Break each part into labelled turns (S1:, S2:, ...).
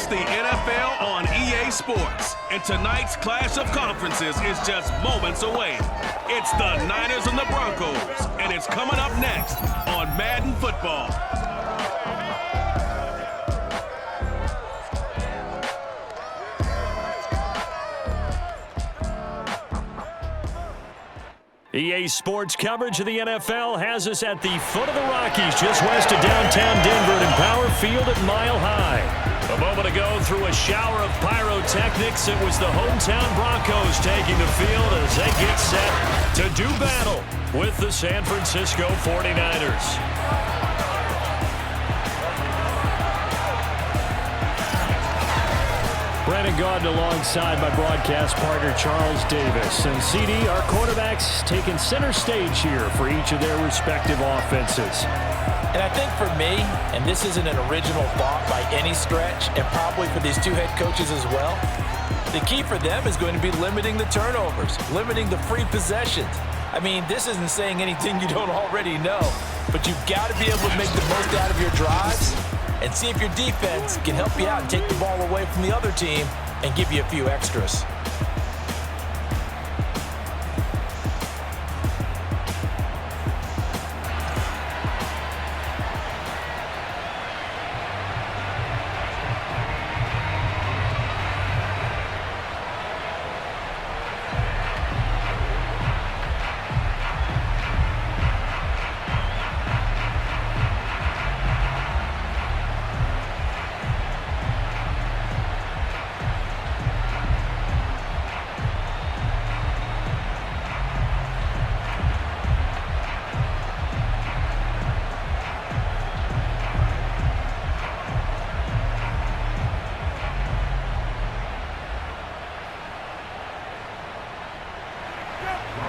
S1: It's the NFL on EA Sports, and tonight's clash of conferences is just moments away. It's the Niners and the Broncos, and it's coming up next on Madden Football.
S2: EA Sports coverage of the NFL has us at the foot of the Rockies, just west of downtown Denver at Empower Field at Mile High. A moment ago, through a shower of pyrotechnics, it was the hometown Broncos taking the field as they get set to do battle with the San Francisco 49ers. Brandon Gaudin alongside my broadcast partner Charles Davis. And CD, our quarterbacks taking center stage here for each of their respective offenses.
S3: And I think for me, and this isn't an original thought by any stretch, and probably for these two head coaches as well, the key for them is going to be limiting the turnovers, limiting the free possessions. I mean, this isn't saying anything you don't already know, but you've got to be able to make the most out of your drives and see if your defense can help you out and take the ball away from the other team and give you a few extras.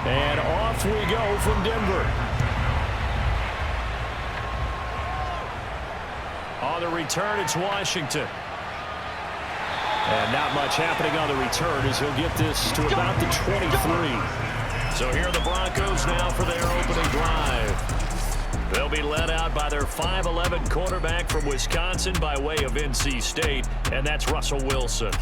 S2: And off we go from Denver. On the return, it's Washington. And not much happening on the return as he'll get this to about the 23. So here are the Broncos now for their opening drive. They'll be led out by their 5'11" quarterback from Wisconsin by way of NC State, and that's Russell Wilson.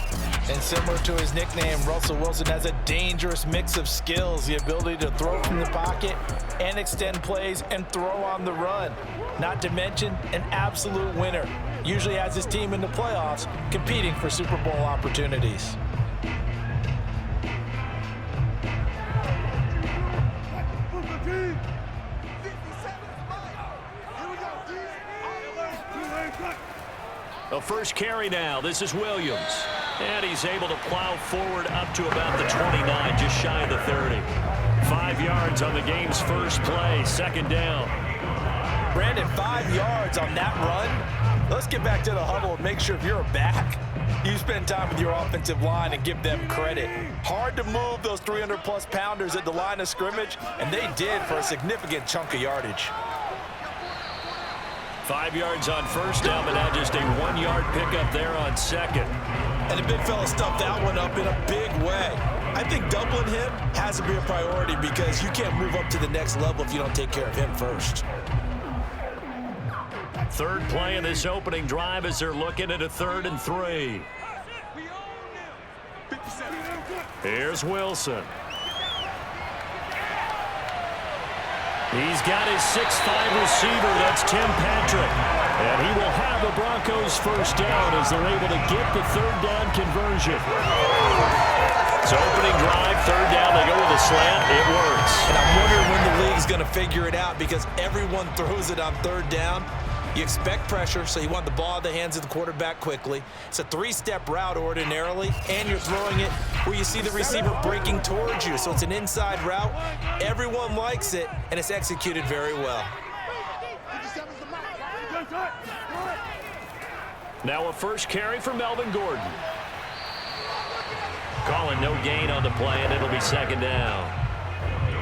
S3: And similar to his nickname, Russell Wilson has a dangerous mix of skills, the ability to throw from the pocket and extend plays and throw on the run. Not to mention an absolute winner. Usually has his team in the playoffs competing for Super Bowl opportunities.
S2: The first carry now. This is Williams. And he's able to plow forward up to about the 29, just shy of the 30. 5 yards on the game's first play, second down.
S3: Brandon, 5 yards on that run. Let's get back to the huddle and make sure if you're a back, you spend time with your offensive line and give them credit. Hard to move those 300-plus pounders at the line of scrimmage, and they did for a significant chunk of yardage.
S2: 5 yards on first down, but now just a 1-yard pickup there on second.
S3: And the big fella stuffed that one up in a big way. I think doubling him has to be a priority because you can't move up to the next level if you don't take care of him first.
S2: Third play in this opening drive as they're looking at a 3rd and 3. Here's Wilson. He's got his 6'5" receiver, that's Tim Patrick. And he will have the Broncos first down as they're able to get the 3rd down conversion. So opening drive, 3rd down, they go with a slant, it works.
S3: And I'm wondering when the league's going to figure it out because everyone throws it on 3rd down. You expect pressure, so you want the ball in the hands of the quarterback quickly. It's a 3-step route ordinarily, and you're throwing it where you see the receiver breaking towards you. So it's an inside route. Everyone likes it, and it's executed very well.
S2: Now a first carry for Melvin Gordon. Calling no gain on the play, and it'll be second down.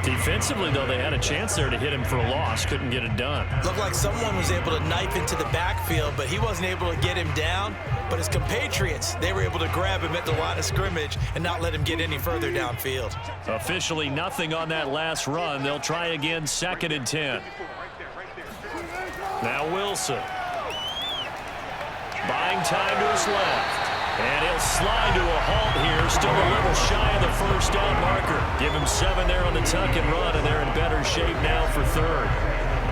S2: Defensively, though, they had a chance there to hit him for a loss. Couldn't get it done.
S3: Looked like someone was able to knife into the backfield, but he wasn't able to get him down. But his compatriots, they were able to grab him at the line of scrimmage and not let him get any further downfield.
S2: Officially nothing on that last run. They'll try again, 2nd and 10. Now Wilson. Buying time to his left. And he'll slide to a halt here. Still a little shy of the first down marker. Give him 7 there on the tuck and run, and they're in better shape now for third.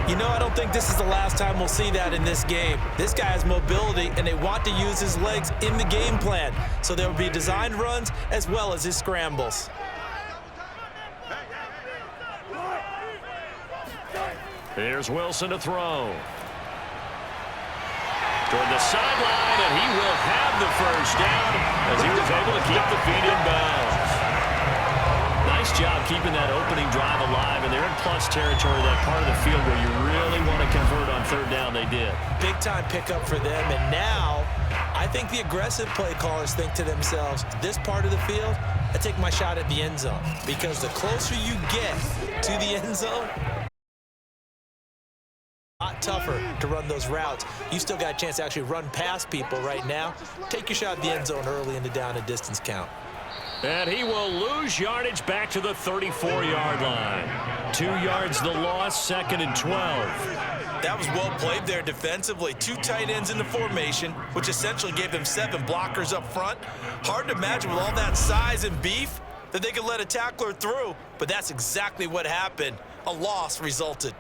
S3: You know, I don't think this is the last time we'll see that in this game. This guy has mobility, and they want to use his legs in the game plan. So there will be designed runs as well as his scrambles.
S2: Here's Wilson to throw. Toward the sideline, and he will have the first down as he was able to keep the feet in bounds. Nice job keeping that opening drive alive, and they're in plus territory, that part of the field where you really want to convert on third down. They did.
S3: Big-time pickup for them, and now I think the aggressive play callers think to themselves, this part of the field, I take my shot at the end zone, because the closer you get to the end zone, a lot tougher to run those routes. You still got a chance to actually run past people right now. Take your shot at the end zone early in the down and distance count.
S2: And he will lose yardage back to the 34-yard line. 2 yards the loss, 2nd and 12.
S3: That was well played there defensively. 2 tight ends in the formation, which essentially gave them 7 blockers up front. Hard to imagine with all that size and beef that they could let a tackler through, but that's exactly what happened. A loss resulted.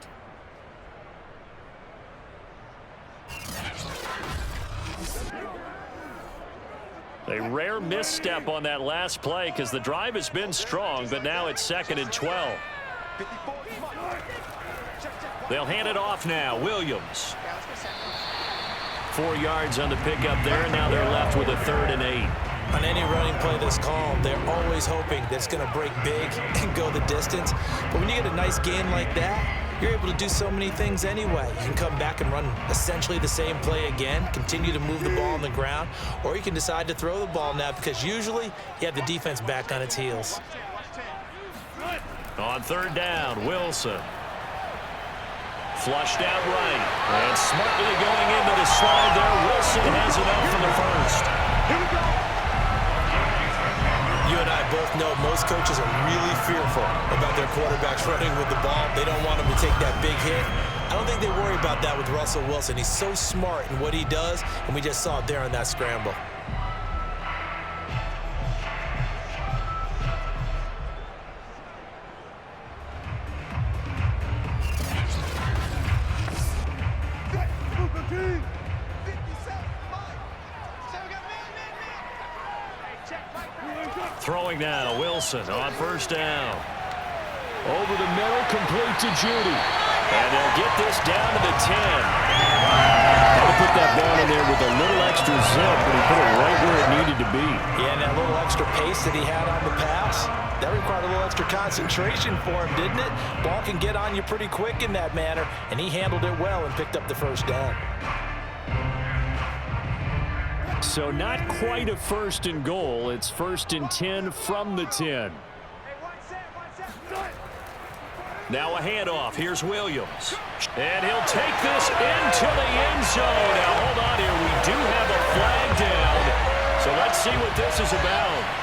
S2: A rare misstep on that last play because the drive has been strong, but now it's 2nd and 12. They'll hand it off now. Williams. 4 yards on the pickup there. Now they're left with a 3rd and 8.
S3: On any running play that's called, they're always hoping that it's going to break big and go the distance. But when you get a nice gain like that, you're able to do so many things anyway. You can come back and run essentially the same play again, continue to move the ball on the ground, or you can decide to throw the ball now because usually you have the defense back on its heels.
S2: On 3rd down, Wilson. Flushed out right. And smartly going into the slide there. Wilson has it out for the first.
S3: Here we go. You and I both know most coaches are really fearful about their quarterbacks running with the ball. They don't want them to take that big hit. I don't think they worry about that with Russell Wilson. He's so smart in what he does, and we just saw it there on that scramble.
S2: Throwing now, Wilson on 1st down. Over the middle, complete to Judy. And they'll get this down to the 10. Had to put that ball in there with a little extra zip, but he put it right where it needed to be.
S3: Yeah, and that little extra pace that he had on the pass, that required a little extra concentration for him, didn't it? Ball can get on you pretty quick in that manner, and he handled it well and picked up the 1st down.
S2: So not quite a 1st and goal. It's 1st and 10 from the 10. Now a handoff. Here's Williams. And he'll take this into the end zone. Now hold on here. We do have a flag down. So let's see what this is about.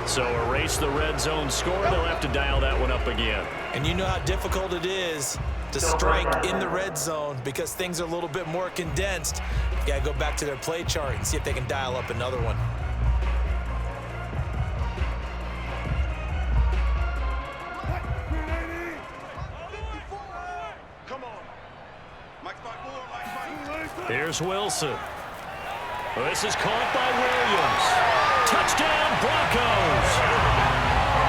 S2: So erase the red zone score. They'll have to dial that one up again.
S3: And you know how difficult it is to strike in the red zone because things are a little bit more condensed. You got to go back to their play chart and see if they can dial up another one.
S2: Here's Wilson. This is caught by Williams. Touchdown, Broncos.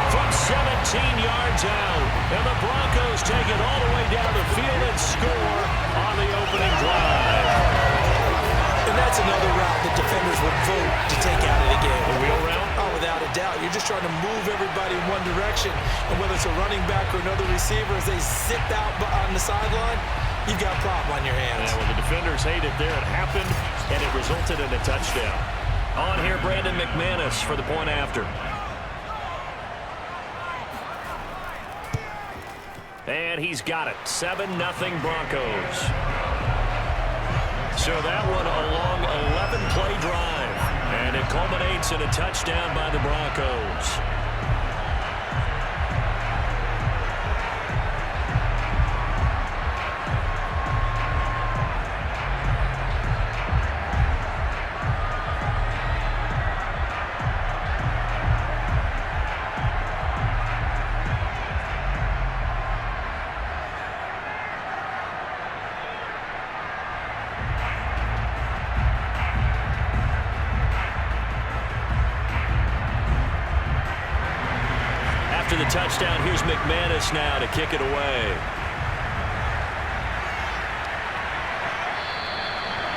S2: From 17 yards out. And the Broncos take it all the way down the field and score on the opening drive.
S3: And that's another route that defenders would vote to take out of the game.
S2: A wheel route?
S3: Oh, without a doubt. You're just trying to move everybody in one direction. And whether it's a running back or another receiver, as they zip out on the sideline, you've got a problem on your hands.
S2: Yeah, well, the defenders hate it there. It happened, and it resulted in a touchdown. On here, Brandon McManus for the point after. And he's got it. 7-0 Broncos. So that one a long 11-play drive. And it culminates in a touchdown by the Broncos. after the touchdown. Here's McManus now to kick it away.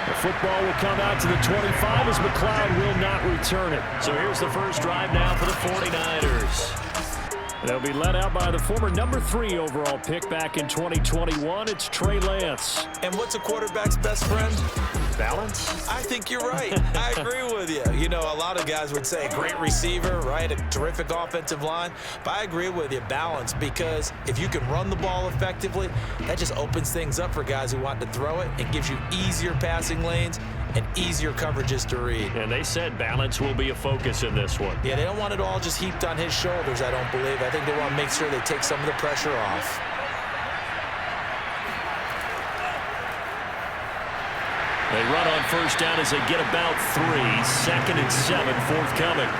S2: The football will come out to the 25 as McLeod will not return it. So here's the first drive now for the 49ers. They'll be led out by the former number 3 overall pick back in 2021. It's Trey Lance.
S3: And what's a quarterback's best friend?
S2: Balance?
S3: I think you're right. I agree with you. You know, a lot of guys would say great receiver, right? A terrific offensive line. But I agree with you, balance, because if you can run the ball effectively, that just opens things up for guys who want to throw it. It gives you easier passing lanes and easier coverages to read.
S2: And they said balance will be a focus in this one.
S3: Yeah, they don't want it all just heaped on his shoulders, I don't believe. I think they want to make sure they take some of the pressure off.
S2: They run on first down as they get about 3. 2nd and 7 forthcoming.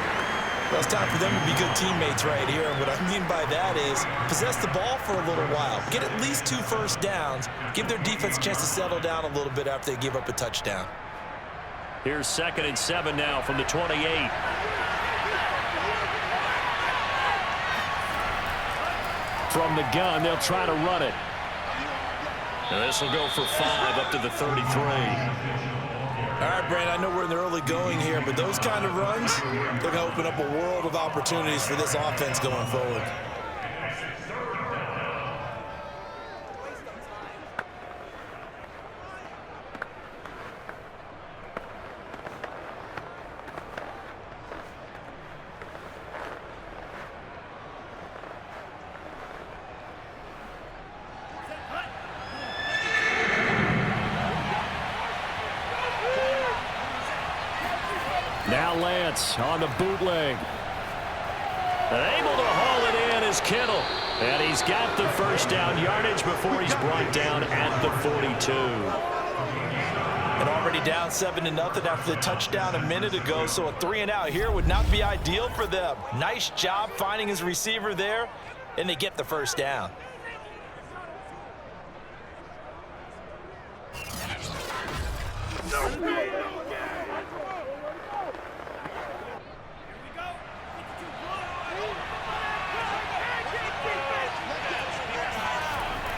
S3: Well, it's time for them to be good teammates right here. And what I mean by that is possess the ball for a little while. Get at least 2 first downs. Give their defense a chance to settle down a little bit after they give up a touchdown.
S2: Here's 2nd and 7 now from the 28.
S4: From the gun, they'll try to run it.
S2: And this will go for 5 up to the 33.
S3: All right, Brand, I know we're in the early going here, but those kind of runs, they're going to open up a world of opportunities for this offense going forward.
S4: Now Lance on the bootleg.
S2: And able to haul it in is Kittle. And he's got the first down yardage before he's brought down at the 42.
S3: And already down 7-0 after the touchdown a minute ago, so a 3-and-out here would not be ideal for them. Nice job finding his receiver there, and they get the first down.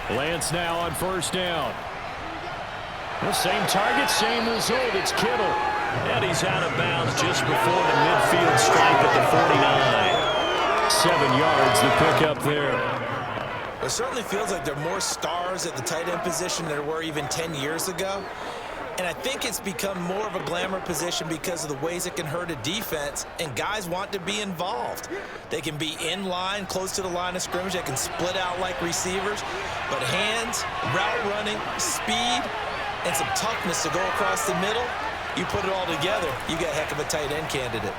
S4: Lance now on first down. The same target, same result. It's Kittle.
S2: And he's out of bounds just before the midfield stripe at the 49.
S4: 7 yards to pick up there.
S3: It certainly feels like there are more stars at the tight end position than there were even 10 years ago. And I think it's become more of a glamour position because of the ways it can hurt a defense, and guys want to be involved. They can be in line, close to the line of scrimmage. They can split out like receivers. But hands, route running, speed, and some toughness to go across the middle, you put it all together, you got a heck of a tight end candidate.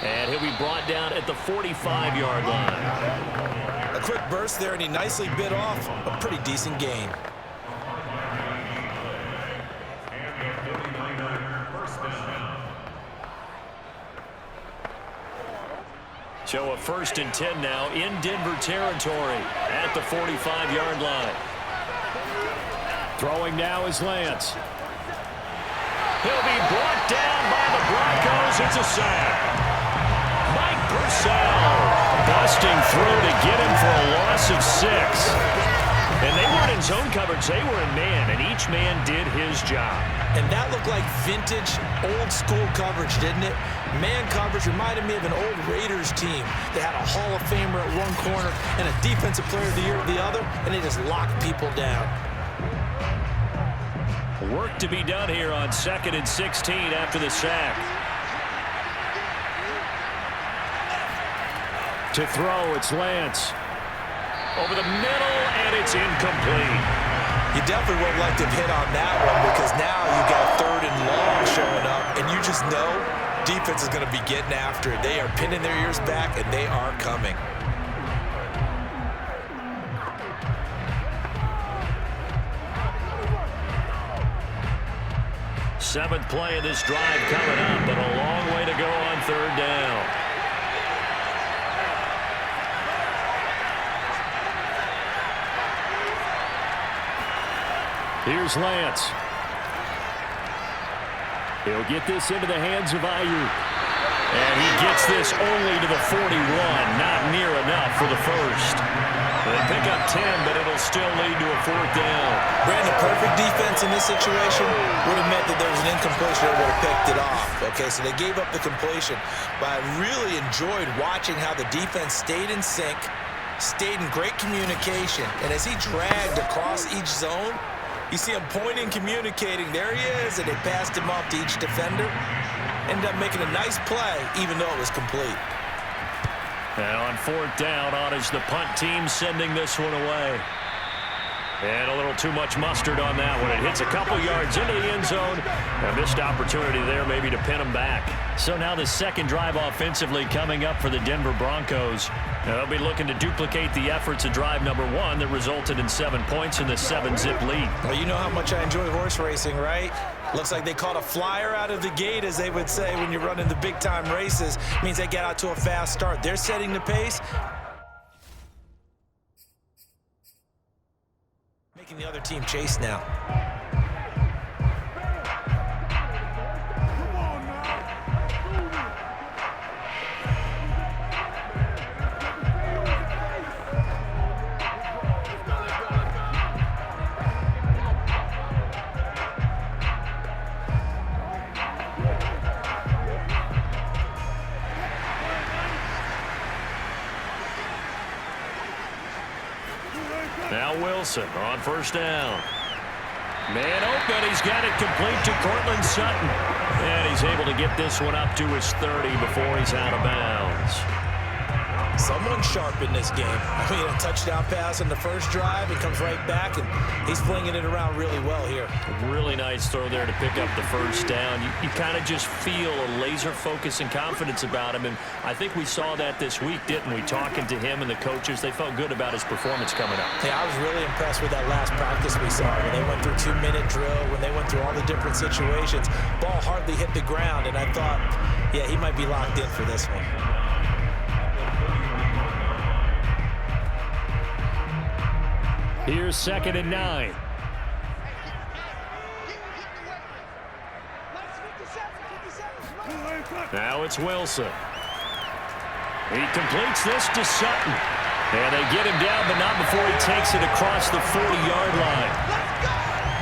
S2: And he'll be brought down at the 45-yard line.
S3: A quick burst there, and he nicely bit off a pretty decent gain.
S2: So a 1st and 10 now in Denver territory at the 45-yard line.
S4: Throwing now is Lance.
S2: He'll be brought down by the Broncos. It's a sack. Mike Purcell busting through to get him for a loss of 6. And they weren't in zone coverage. They were in man, and each man did his job.
S3: And that looked like vintage, old-school coverage, didn't it? Man coverage reminded me of an old Raiders team. They had a Hall of Famer at one corner and a Defensive Player of the Year at the other, and they just locked people down.
S2: Work to be done here on 2nd and 16 after the sack.
S4: To throw, it's Lance.
S2: Over the middle, and it's incomplete.
S3: You definitely would like to have hit on that one because now you got 3rd and long showing up, and you just know defense is going to be getting after it. They are pinning their ears back, and they are coming.
S2: Seventh play of this drive coming up, but a long way to go on 3rd down.
S4: Here's Lance. He'll get this into the hands of Ayuk.
S2: And he gets this only to the 41. Not near enough for the first. They pick up 10, but it'll still lead to a 4th down.
S3: Brandon, perfect defense in this situation would have meant that there was an incompletion that would have picked it off. Okay, so they gave up the completion. But I really enjoyed watching how the defense stayed in sync, stayed in great communication. And as he dragged across each zone, you see him pointing, communicating. There he is, and they passed him off to each defender. Ended up making a nice play, even though it was complete.
S2: And on 4th down, on is the punt team sending this one away. And a little too much mustard on that one. It hits a couple yards into the end zone. A missed opportunity there maybe to pin them back. So now the second drive offensively coming up for the Denver Broncos. Now they'll be looking to duplicate the efforts of drive number 1 that resulted in 7 points in the 7-zip lead.
S3: Well, you know how much I enjoy horse racing, right? Looks like they caught a flyer out of the gate, as they would say when you're running the big-time races. It means they get out to a fast start. They're setting the pace, making the other team chase now.
S2: Now Wilson on 1st down. Man open. He's got it complete to Cortland Sutton. And he's able to get this one up to his 30 before he's out of bounds.
S3: Someone sharp in this game. I mean, a touchdown pass in the first drive. It comes right back, and he's flinging it around really well here.
S2: Really nice throw there to pick up the 1st down. You kind of just feel a laser focus and confidence about him, and I think we saw that this week, didn't we? Talking to him and the coaches, they felt good about his performance coming up.
S3: Yeah, I was really impressed with that last practice we saw when they went through 2-minute drill, when they went through all the different situations. Ball hardly hit the ground, and I thought, yeah, he might be locked in for this one.
S2: Here's 2nd and 9. Now it's Wilson. He completes this to Sutton. And they get him down, but not before he takes it across the 40-yard line.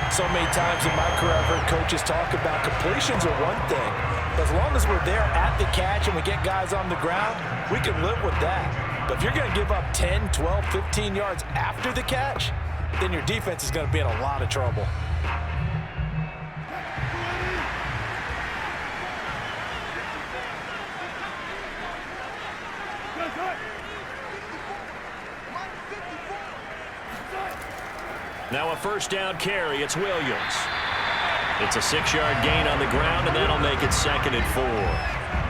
S3: So many times in my career, I've heard coaches talk about completions are one thing. But as long as we're there at the catch and we get guys on the ground, we can live with that. But if you're going to give up 10, 12, 15 yards after the catch, then your defense is going to be in a lot of trouble.
S2: Now a 1st down carry. It's Williams. It's a 6-yard gain on the ground, and that'll make it 2nd and 4.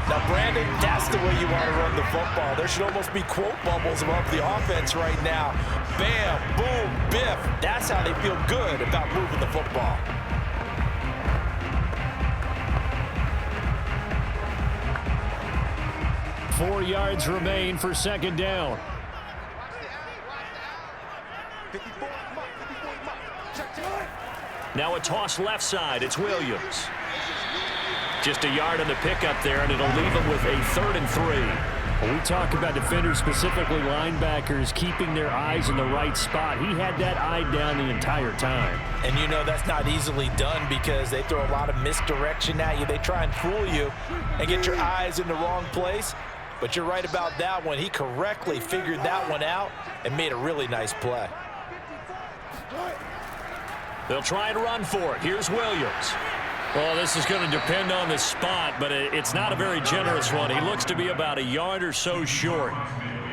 S3: Now, Brandon, that's the way you want to run the football. There should almost be quote bubbles above the offense right now. Bam, boom, biff. That's how they feel good about moving the football.
S2: Four yards remain for 2nd down. Now a toss left side. It's Williams. Just a yard on the pickup there, and it'll leave them with a 3rd and 3.
S4: When we talk about defenders, specifically linebackers, keeping their eyes in the right spot, he had that eye down the entire time.
S3: And you know that's not easily done because they throw a lot of misdirection at you. They try and fool you and get your eyes in the wrong place. But you're right about that one. He correctly figured that one out and made a really nice play.
S2: They'll try and run for it. Here's Williams. Well, this is going to depend on the spot, but it's not a very generous one. He looks to be about a yard or so short.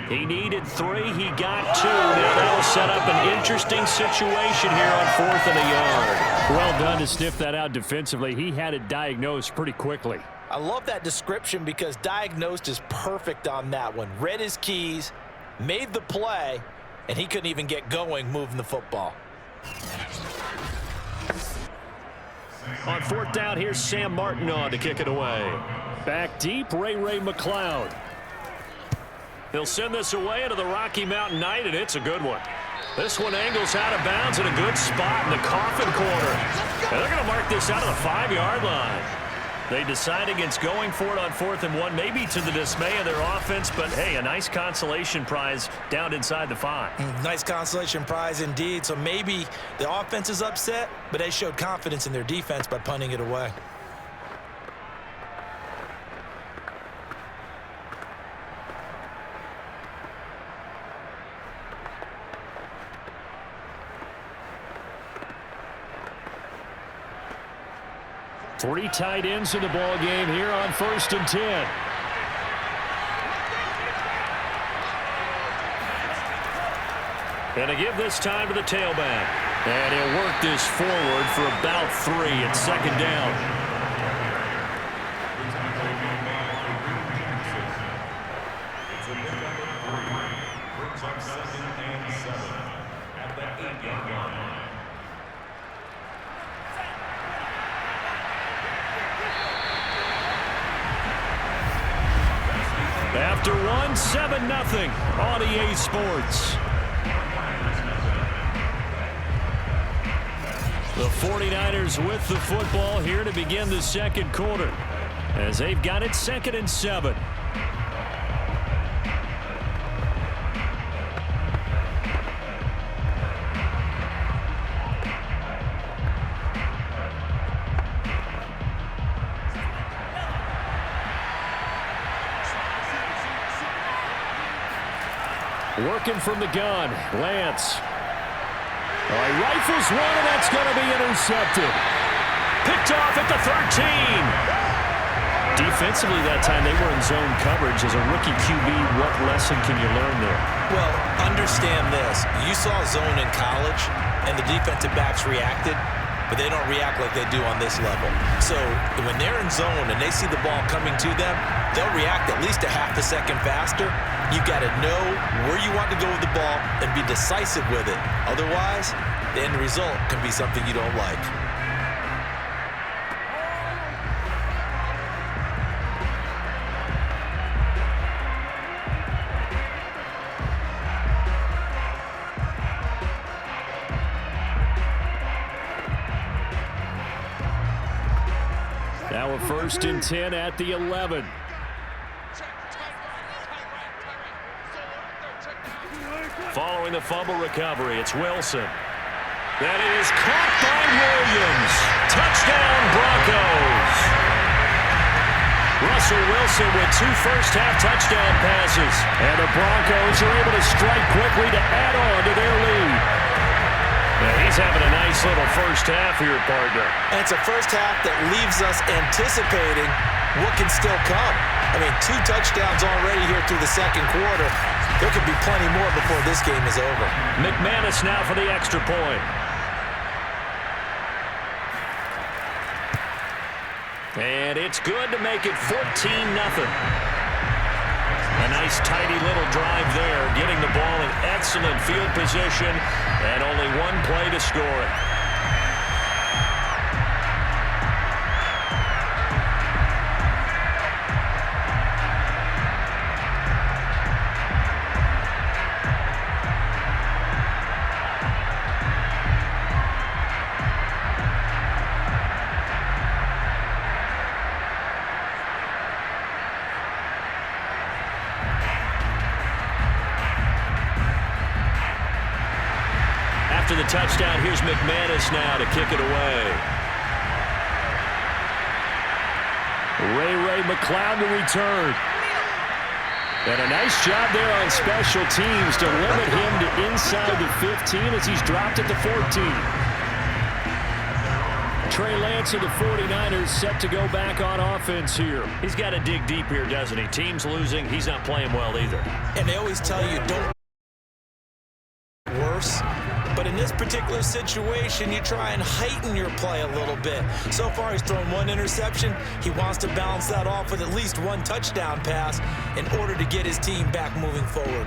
S2: He needed 3. He got 2. Now that'll set up an interesting situation here on 4th and a yard.
S4: Well done to sniff that out defensively. He had it diagnosed pretty quickly.
S3: I love that description because diagnosed is perfect on that one. Read his keys, made the play, and he couldn't even get going moving the football.
S2: On 4th down, here's Sam Martin on to kick it away.
S4: Back deep, Ray McLeod.
S2: They'll send this away into the Rocky Mountain Night, and it's a good one. This one angles out of bounds in a good spot in the coffin corner. And they're going to mark this out of the 5-yard line. They decide against going for it on 4th and 1, maybe to the dismay of their offense, but hey, a nice consolation prize down inside the 5.
S3: Nice consolation prize indeed. So maybe the offense is upset, but they showed confidence in their defense by punting it away.
S4: Three tight ends in the ball game here on 1st and 10.
S2: And to give this time to the tailback. And he'll work this forward for about 3 at 2nd down. After 1, 7-0 on EA Sports. The 49ers with the football here to begin the 2nd quarter as they've got it 2nd and 7.
S4: Working from the gun, Lance. He rifles one, and that's going to be intercepted.
S2: Picked off at the 13. Defensively that time, they were in zone coverage. As a rookie QB, what lesson can you learn there?
S3: Well, understand this. You saw zone in college, and the defensive backs reacted, but they don't react like they do on this level. So when they're in zone and they see the ball coming to them, they'll react at least a half a second faster. You've got to know where you want to go with the ball and be decisive with it. Otherwise, the end result can be something you don't like.
S4: Now a 1st and 10 at the 11.
S2: Following the fumble recovery, it's Wilson. That is caught by Williams. Touchdown, Broncos. Russell Wilson with 2 first-half touchdown passes.
S4: And the Broncos are able to strike quickly to add on to their lead.
S2: Yeah, he's having a nice little first half here, partner.
S3: And it's a first half that leaves us anticipating what can still come. I mean, 2 touchdowns already here through the 2nd quarter. There could be plenty more before this game is over.
S2: McManus now for the extra point. And it's good to make it 14-0. A nice tidy little drive there, getting the ball in excellent field position, and only 1 play to score it. After the touchdown, here's McManus now to kick it away.
S4: Ray McLeod to return. And a nice job there on special teams to limit him to inside the 15 as he's dropped at the 14. Trey Lance of the 49ers set to go back on offense here.
S2: He's got to dig deep here, doesn't he? Team's losing. He's not playing well either.
S3: And they always tell you don't worse. But in this particular situation, you try and heighten your play a little bit. So far, he's thrown 1 interception. He wants to balance that off with at least 1 touchdown pass in order to get his team back moving forward.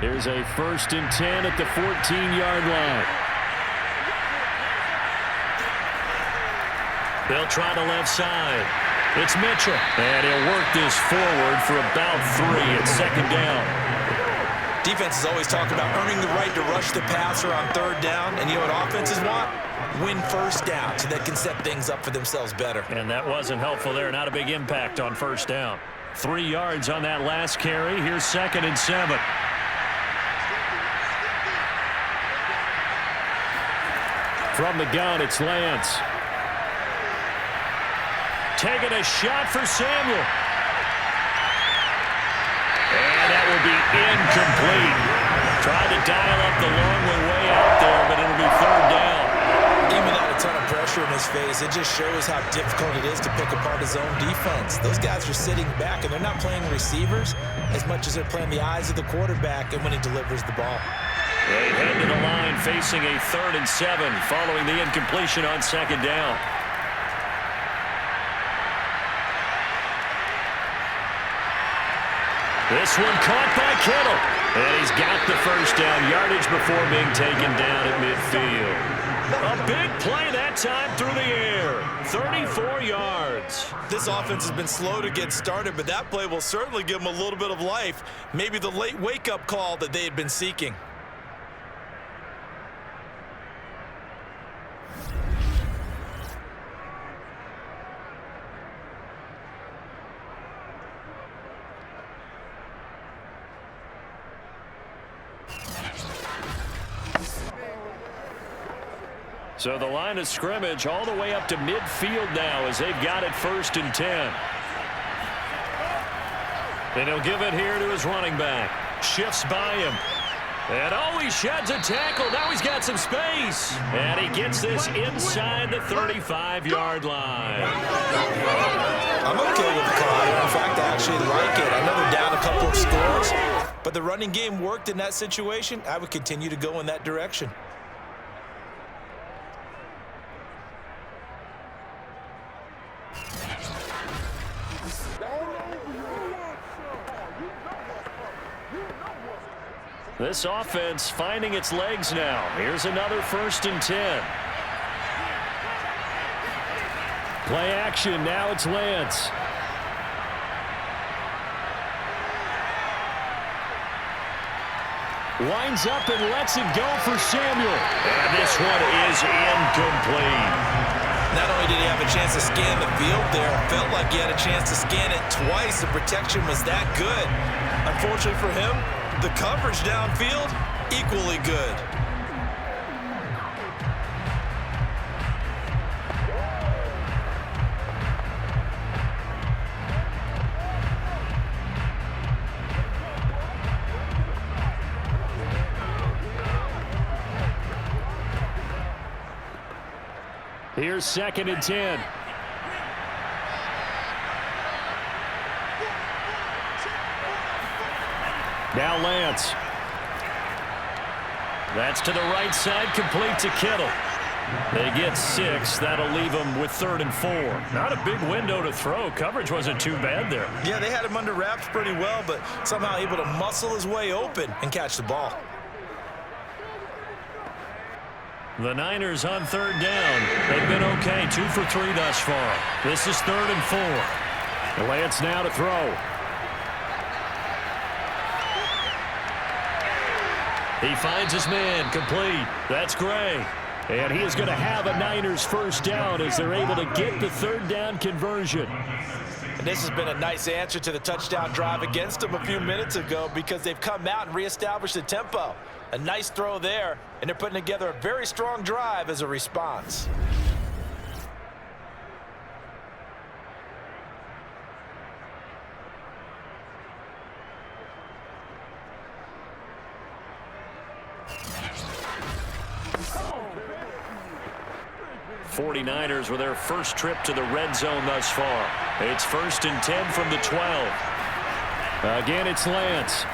S4: Here's a 1st and 10 at the 14-yard line.
S2: They'll try the left side. It's Mitchell. And he'll work this forward for about 3 at 2nd down.
S3: Defense is always talking about earning the right to rush the passer on third down. And you know what offenses want? Win first down so they can set things up for themselves better.
S2: And that wasn't helpful there. Not a big impact on first down. 3 yards on that last carry. Here's 2nd and 7. From the gun, it's Lance. Taking a shot for Samuel. And that will be incomplete. Tried to dial up the long one way out there, but it'll be 3rd down.
S3: Even without a ton of pressure in his face, it just shows how difficult it is to pick apart his own defense. Those guys are sitting back, and they're not playing receivers as much as they're playing the eyes of the quarterback and when he delivers the ball.
S2: They head to the line facing a 3rd and 7 following the incompletion on 2nd down. This one caught by Kittle. And he's got the first down, yardage before being taken down at midfield. A big play that time through the air. 34 yards.
S3: This offense has been slow to get started, but that play will certainly give them a little bit of life. Maybe the late wake-up call that they had been seeking.
S2: So the line of scrimmage all the way up to midfield now as they've got it 1st and 10. And he'll give it here to his running back. Shifts by him. And he sheds a tackle. Now he's got some space. And he gets this inside the 35-yard line.
S3: I'm okay with the call here. In fact, I actually like it. I know they're down a couple of scores, but the running game worked in that situation. I would continue to go in that direction.
S2: This offense finding its legs now. Here's another 1st and 10. Play action. Now it's Lance. Winds up and lets it go for Samuel. And this one is incomplete.
S3: Not only did he have a chance to scan the field there, felt like he had a chance to scan it twice. The protection was that good. Unfortunately for him, the coverage downfield, equally good.
S2: Here's 2nd and 10. Now Lance. That's to the right side, complete to Kittle. They get 6. That'll leave them with 3rd and 4. Not a big window to throw. Coverage wasn't too bad there.
S3: Yeah, they had him under wraps pretty well, but somehow able to muscle his way open and catch the ball.
S2: The Niners on 3rd down. They've been okay. 2 for 3 thus far. This is 3rd and 4. Lance now to throw. He finds his man, complete. That's Gray. And he is going to have a Niners first down as they're able to get the 3rd down conversion.
S3: And this has been a nice answer to the touchdown drive against them a few minutes ago because they've come out and reestablished the tempo. A nice throw there, and they're putting together a very strong drive as a response.
S2: '49ers with their first trip to the red zone thus far. It's 1st and 10 from the 12. Again, it's Lance.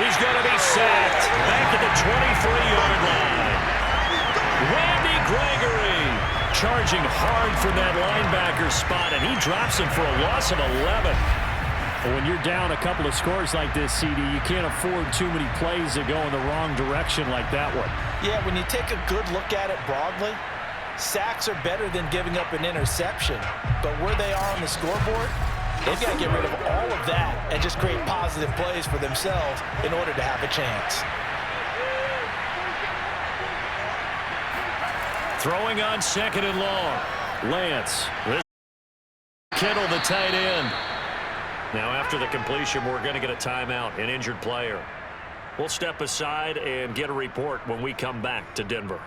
S2: He's going to be sacked back at the 23-yard line. Randy Gregory charging hard for that linebacker spot, and he drops him for a loss of 11. When you're down a couple of scores like this, CD, you can't afford too many plays that go in the wrong direction like that one.
S3: Yeah, when you take a good look at it broadly, sacks are better than giving up an interception. But where they are on the scoreboard, They've got to get rid of all of that and just create positive plays for themselves in order to have a chance.
S4: Throwing on 2nd and long. Lance. Kittle, the tight end. Now after the completion, we're going to get a timeout, an injured player. We'll step aside and get a report when we come back to Denver.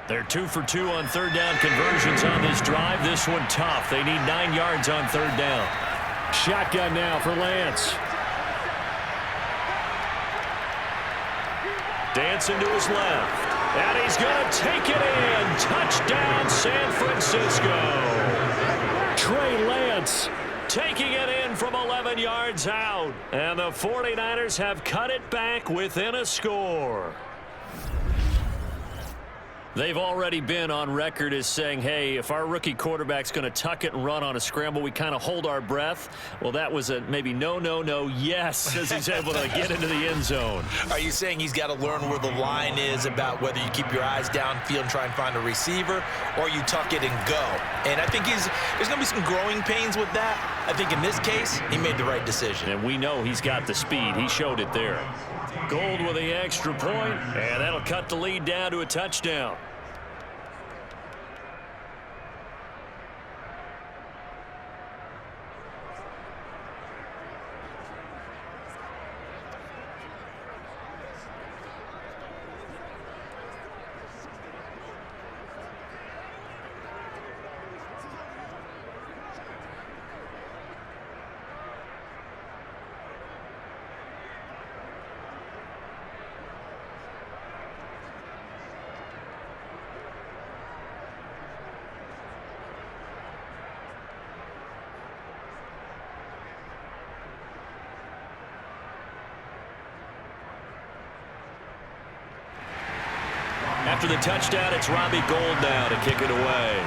S4: They're 2 for 2 on 3rd down conversions on this drive. This one tough. They need 9 yards on 3rd down. Shotgun now for Lance. Dancing to his left. And he's going to take it in. Touchdown, San Francisco. Trey Lance taking it in from 11 yards out. And the 49ers have cut it back within a score. They've already been on record as saying, hey, if our rookie quarterback's going to tuck it and run on a scramble, we kind of hold our breath. Well, that was a maybe no, yes, as he's able to get into the end zone.
S3: Are you saying he's got to learn where the line is about whether you keep your eyes downfield and try and find a receiver, or you tuck it and go? And I think there's going to be some growing pains with that. I think in this case, he made the right decision.
S4: And we know he's got the speed. He showed it there. Gold with the extra point, and that'll cut the lead down to a touchdown. After the touchdown, it's Robbie Gould now to kick it away.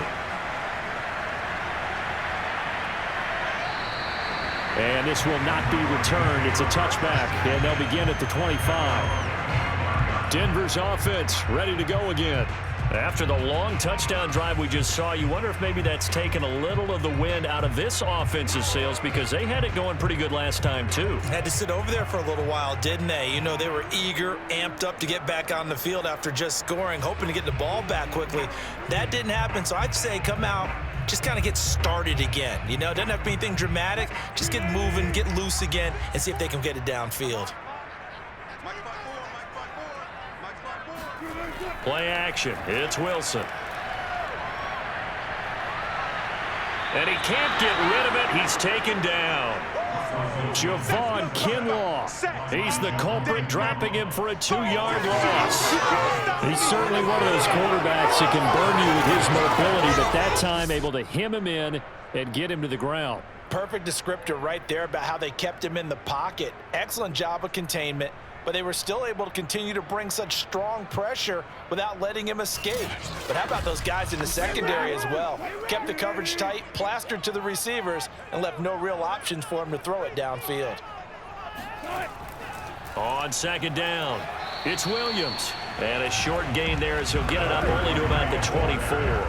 S4: And this will not be returned. It's a touchback, and they'll begin at the 25. Denver's offense ready to go again. After the long touchdown drive we just saw, you wonder if maybe that's taken a little of the wind out of this offense's sails, because they had it going pretty good last time, too.
S3: Had to sit over there for a little while, didn't they? You know, they were eager, amped up to get back on the field after just scoring, hoping to get the ball back quickly. That didn't happen, so I'd say come out, just kind of get started again. You know, doesn't have to be anything dramatic. Just get moving, get loose again, and see if they can get it downfield.
S4: Play action. It's Wilson. And he can't get rid of it. He's taken down. Javon Kinlaw. He's the culprit, dropping him for a 2-yard loss. He's certainly one of those quarterbacks that can burn you with his mobility, but that time able to hem him in and get him to the ground.
S3: Perfect descriptor right there about how they kept him in the pocket. Excellent job of containment, but they were still able to continue to bring such strong pressure without letting him escape. But how about those guys in the secondary as well? Kept the coverage tight, plastered to the receivers, and left no real options for him to throw it downfield.
S4: On 2nd down, it's Williams. And a short gain there as he'll get it up only to about the 24.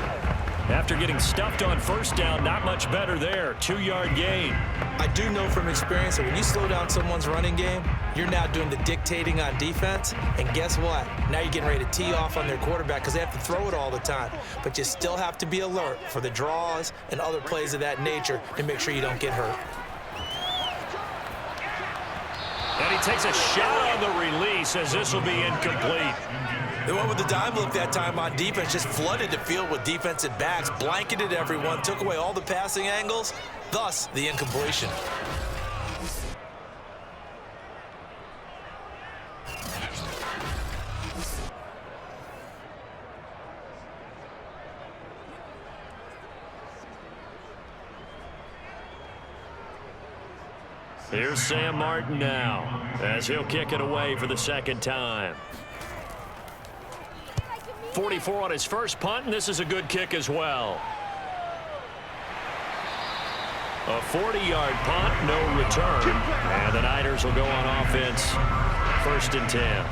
S4: After getting stuffed on 1st down, not much better there. 2-yard gain.
S3: I do know from experience that when you slow down someone's running game, you're now doing the dictating on defense. And guess what? Now you're getting ready to tee off on their quarterback because they have to throw it all the time. But you still have to be alert for the draws and other plays of that nature to make sure you don't get hurt.
S4: And he takes a shot on the release as this will be incomplete.
S3: They went with the dime look that time on defense, just flooded the field with defensive backs, blanketed everyone, took away all the passing angles, thus the incompletion.
S4: Here's Sam Martin now as he'll kick it away for the second time. 44 on his first punt, and this is a good kick as well. A 40-yard punt, no return, and the Niners will go on offense, 1st and 10.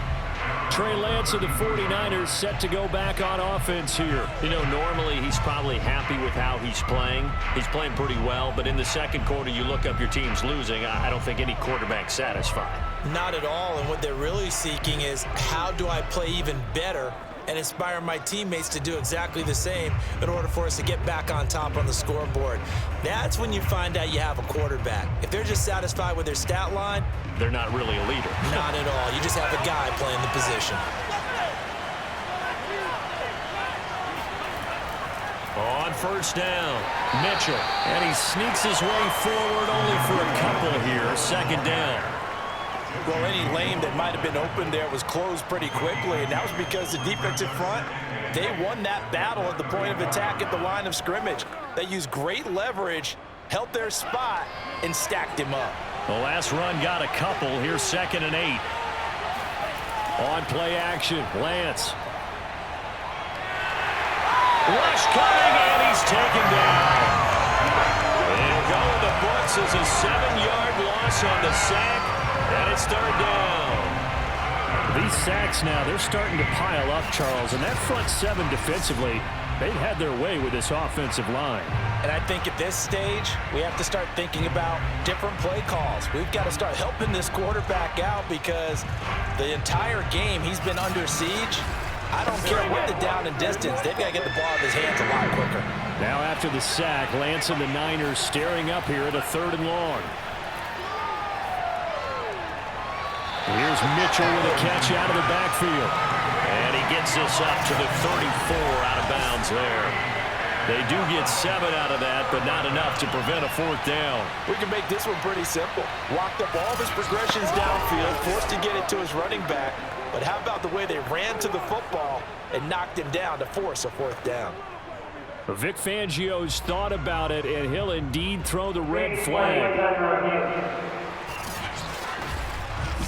S2: Trey Lance of the 49ers set to go back on offense here.
S4: You know, normally he's probably happy with how he's playing. He's playing pretty well, but in the second quarter, you look up your team's losing. I don't think any quarterback's satisfied.
S3: Not at all, and what they're really seeking is how do I play even better and inspire my teammates to do exactly the same in order for us to get back on top on the scoreboard. That's when you find out you have a quarterback. If they're just satisfied with their stat line,
S4: they're not really a leader.
S3: Not at all. You just have a guy playing the position.
S4: On 1st down,
S2: Mitchell. And he sneaks his way forward only for a couple here. 2nd down.
S3: Well, any lane that might have been open there was closed pretty quickly, and that was because the defensive front, they won that battle at the point of attack at the line of scrimmage. They used great leverage, held their spot, and stacked him up.
S2: The last run got a couple. Here's 2nd and 8. On play action, Lance.
S4: Rush coming, and he's taken down. It'll go in the books as a 7-yard loss on the sack, and it's 3rd down.
S2: These sacks now, they're starting to pile up, Charles, and that front 7 defensively, they've had their way with this offensive line.
S3: And I think at this stage, we have to start thinking about different play calls. We've got to start helping this quarterback out because the entire game he's been under siege. I don't care what the down and distance. They've got to get the ball in his hands a lot quicker.
S2: Now after the sack, Lance and the Niners staring up here at a 3rd and long. Here's Mitchell with a catch out of the backfield.
S4: And he gets this up to the 34 out of bounds there. They do get 7 out of that, but not enough to prevent a 4th down.
S3: We can make this one pretty simple. Locked up all of his progressions downfield, forced to get it to his running back. But how about the way they ran to the football and knocked him down to force a 4th down?
S2: Vic Fangio's thought about it, and he'll indeed throw the red flag.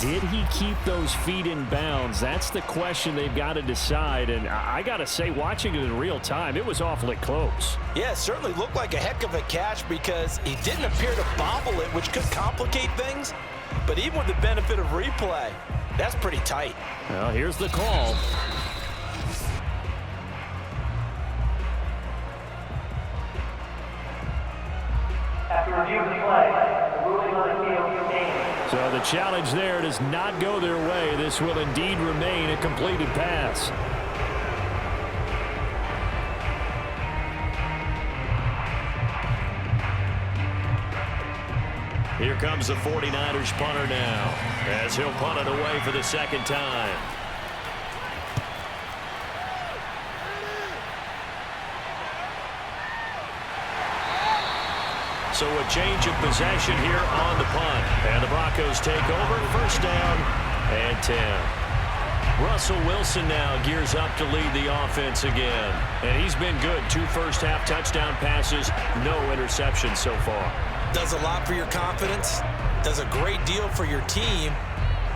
S2: Did he keep those feet in bounds? That's the question they've got to decide. And I got to say, watching it in real time, it was awfully close.
S3: Yeah, it certainly looked like a heck of a catch because he didn't appear to bobble it, which could complicate things. But even with the benefit of replay, that's pretty tight.
S2: Well, here's the call.
S5: After reviewing the play, the ruling on the field stands.
S2: So the challenge there does not go their way. This will indeed remain a completed pass.
S4: Here comes the 49ers punter now as he'll punt it away for the 2nd time. So a change of possession here on the punt. And the Broncos take over, 1st down and 10. Russell Wilson now gears up to lead the offense again. And he's been good. 2 first-half touchdown passes, no interceptions so far.
S3: Does a lot for your confidence, does a great deal for your team,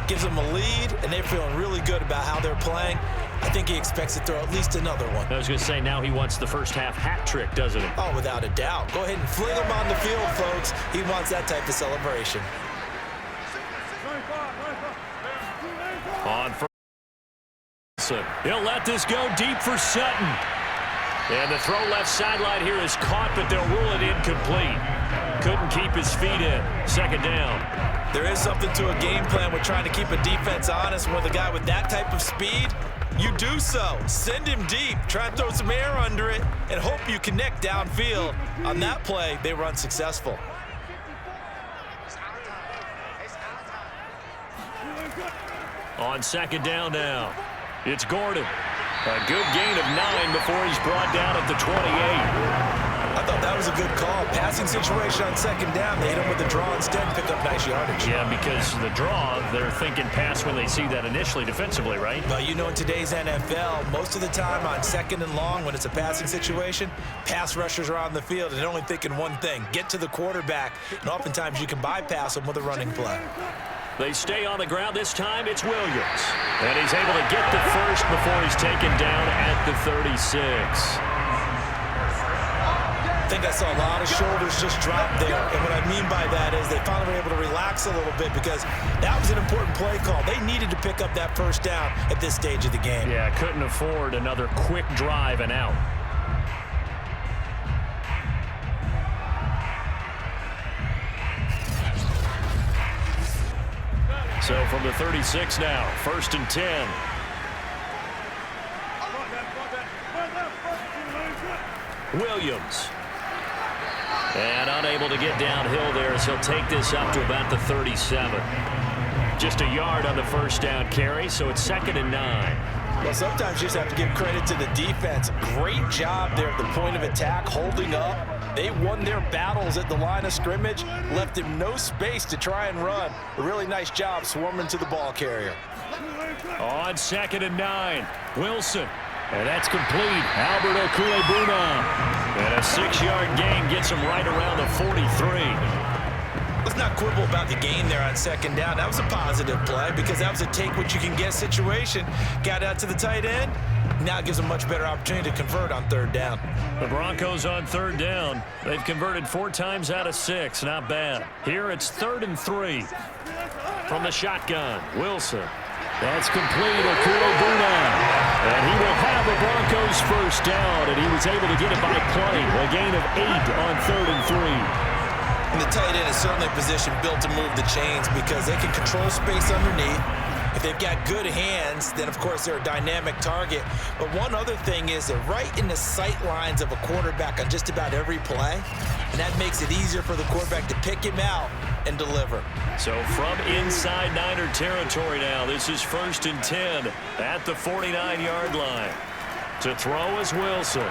S3: gives them a lead, and they're feeling really good about how they're playing. I think he expects to throw at least another one.
S4: I was going to say, now he wants the first-half hat trick, doesn't he?
S3: Oh, without a doubt. Go ahead and fling him on the field, folks. He wants that type of celebration.
S4: On for he'll let this go deep for Sutton. And the throw left sideline here is caught, but they'll rule it incomplete. Couldn't keep his feet in. 2nd down.
S3: There is something to a game plan with trying to keep a defense honest. With a guy with that type of speed, you do so. Send him deep. Try and throw some air under it and hope you connect downfield. On that play, they run successful.
S4: On 2nd down now, it's Gordon. A good gain of 9 before he's brought down at the 28.
S3: I'm thought that was a good call. Passing situation on second down. They hit him with the draw instead and pick up nice yardage.
S4: Yeah, because the draw, they're thinking pass when they see that initially defensively, right?
S3: But you know, in today's NFL, most of the time on second and long, when it's a passing situation, pass rushers are on the field and they're only thinking one thing: get to the quarterback. And oftentimes you can bypass them with a running play.
S4: They stay on the ground. This time it's Williams. And he's able to get the first before he's taken down at the 36.
S3: I think I saw a lot of shoulders just drop there. And what I mean by that is they finally were able to relax a little bit because that was an important play call. They needed to pick up that first down at this stage of the game.
S4: Yeah, couldn't afford another quick drive and out. So from the 36 now, 1st and 10. Williams. And unable to get downhill there as he'll take this up to about the 37. Just a yard on the first down carry, so it's 2nd and 9.
S3: Well, sometimes you just have to give credit to the defense. Great job there at the point of attack, holding up. They won their battles at the line of scrimmage, left him no space to try and run. A really nice job swarming to the ball carrier.
S4: On 2nd and 9, Wilson. And that's complete. Albert Okwuegbuna. And a 6-yard gain gets him right around the 43.
S3: Let's not quibble about the gain there on second down. That was a positive play because that was a take-what-you-can-get situation. Got out to the tight end. Now it gives them a much better opportunity to convert on 3rd down.
S4: The Broncos on 3rd down. They've converted 4 times out of 6. Not bad. Here it's 3rd and 3. From the shotgun, Wilson. That's complete. Okwuegbuna. And he will have the Broncos first down, and he was able to get it by play. A gain of 8 on 3rd and 3.
S3: And the tight end is certainly a position built to move the chains because they can control space underneath. If they've got good hands, then of course they're a dynamic target. But one other thing is they're right in the sight lines of a quarterback on just about every play. And that makes it easier for the quarterback to pick him out and deliver.
S4: So from inside Niner territory now, this is 1st and 10 at the 49-yard line. To throw is Wilson.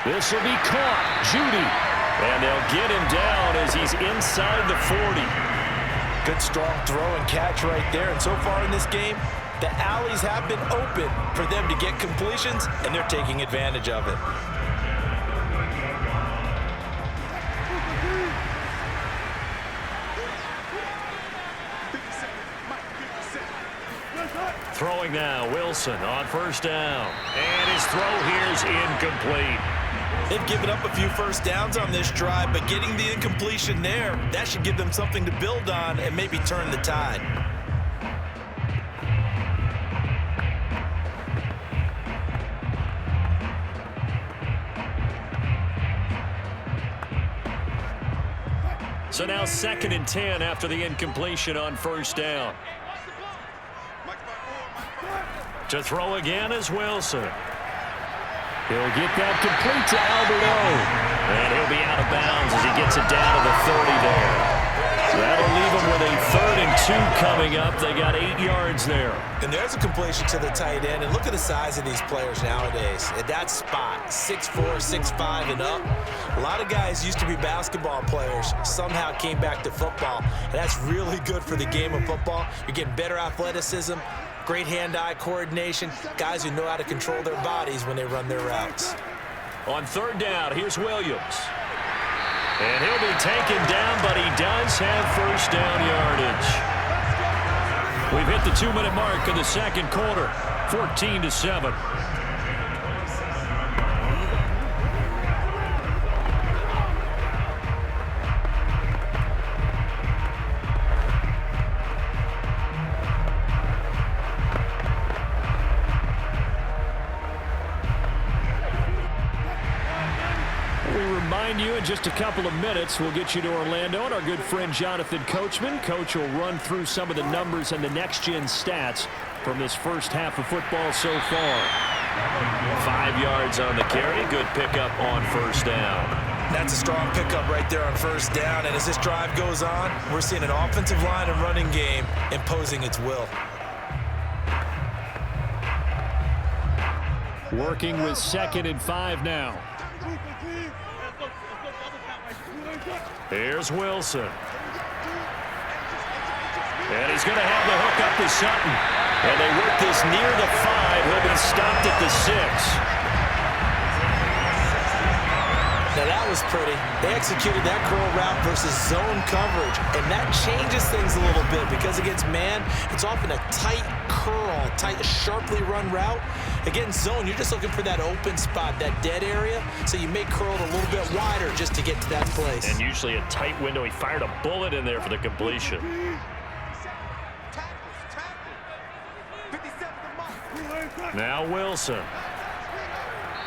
S4: This will be caught. Judy. And they'll get him down as he's inside the 40.
S3: Good strong throw and catch right there. And so far in this game, the alleys have been open for them to get completions, and they're taking advantage of it.
S4: Throwing now, Wilson on 1st down. And his throw here's incomplete.
S3: They've given up a few first downs on this drive, but getting the incompletion there, that should give them something to build on and maybe turn the tide.
S4: So now 2nd and 10 after the incompletion on 1st down. To throw again is Wilson. He'll get that complete to Alberto. And he'll be out of bounds as he gets it down to the 30 there. So that'll leave him with a 3rd and 2 coming up. They got 8 yards there.
S3: And there's a completion to the tight end. And look at the size of these players nowadays. At that spot, 6'4", 6'5", and up. A lot of guys used to be basketball players, somehow came back to football. And that's really good for the game of football. You're getting better athleticism, great hand-eye coordination, guys who know how to control their bodies when they run their routes.
S4: On 3rd down, here's Williams. And he'll be taken down, but he does have first down yardage. We've hit the 2-minute mark of the 2nd quarter, 14-7. You in just a couple of minutes. We'll get you to Orlando and our good friend Jonathan Coachman. Coach will run through some of the numbers and the next-gen stats from this first half of football so far. 5 yards on the carry. Good pickup on 1st down.
S3: That's a strong pickup right there on 1st down. And as this drive goes on, we're seeing an offensive line and running game imposing its will.
S4: Working with 2nd and 5 now. Here's Wilson. And he's going to have the hook up to Sutton. And they work this near the 5. He'll be stopped at the 6.
S3: Now that was pretty. They executed that curl route versus zone coverage, and that changes things a little bit because against man, it's often a tight curl, tight, sharply run route. Against zone, you're just looking for that open spot, that dead area, so you may curl it a little bit wider just to get to that place.
S4: And usually a tight window. He fired a bullet in there for the completion. Now Wilson.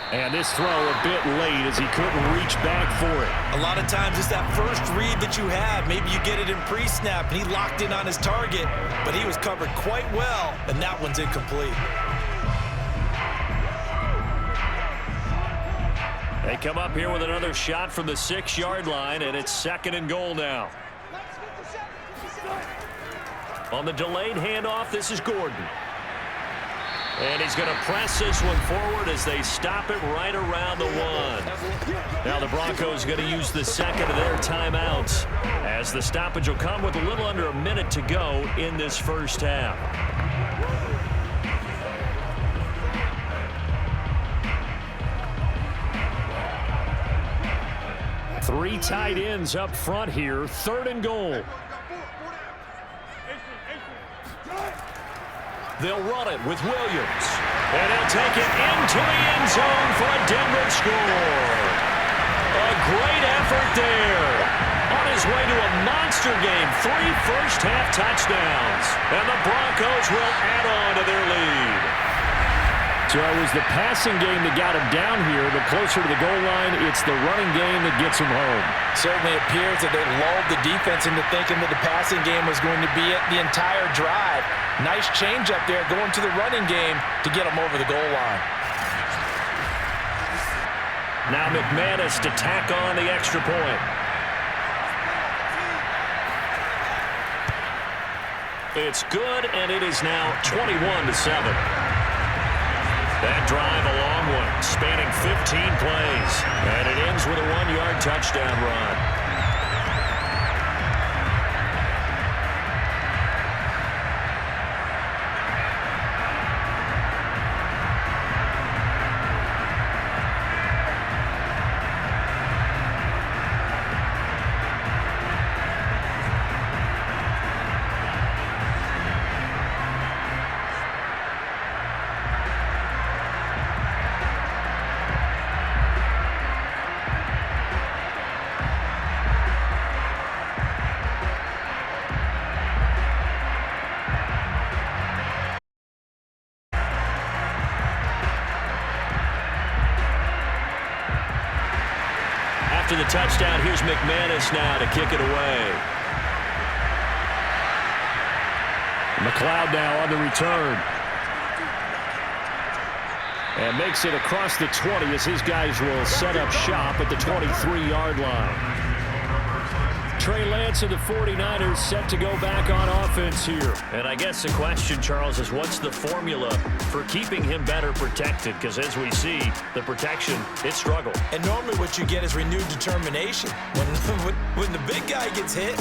S4: And this throw a bit late as he couldn't reach back for it.
S3: A lot of times it's that first read that you have. Maybe you get it in pre-snap, and he locked in on his target, but he was covered quite well, and that one's incomplete.
S4: They come up here with another shot from the 6-yard line, and it's 2nd and goal now. On the delayed handoff, this is Gordon. And he's going to press this one forward as they stop it right around the 1. Now the Broncos going to use the 2nd of their timeouts as the stoppage will come with a little under a minute to go in this first half. Three tight ends up front here, 3rd and goal. They'll run it with Williams. And he'll take it into the end zone for a Denver score. A great effort there. On his way to a monster game, 3 first-half touchdowns. And the Broncos will add on to their lead.
S2: So it was the passing game that got him down here, but closer to the goal line, it's the running game that gets him home.
S3: Certainly appears that they lulled the defense into thinking that the passing game was going to be it the entire drive. Nice change up there going to the running game to get him over the goal line.
S4: Now McManus to tack on the extra point. It's good, and it is now 21-7. That drive a long one, spanning 15 plays. And it ends with a 1-yard touchdown run. After the touchdown, here's McManus now to kick it away.
S2: McLeod now on the return. And makes it across the 20 as his guys will set up shop at the 23-yard line. Trey Lance of the 49ers set to go back on offense here.
S4: And I guess the question, Charles, is what's the formula for keeping him better protected? Because as we see, the protection, it struggled.
S3: And normally what you get is renewed determination. When the big guy gets hit,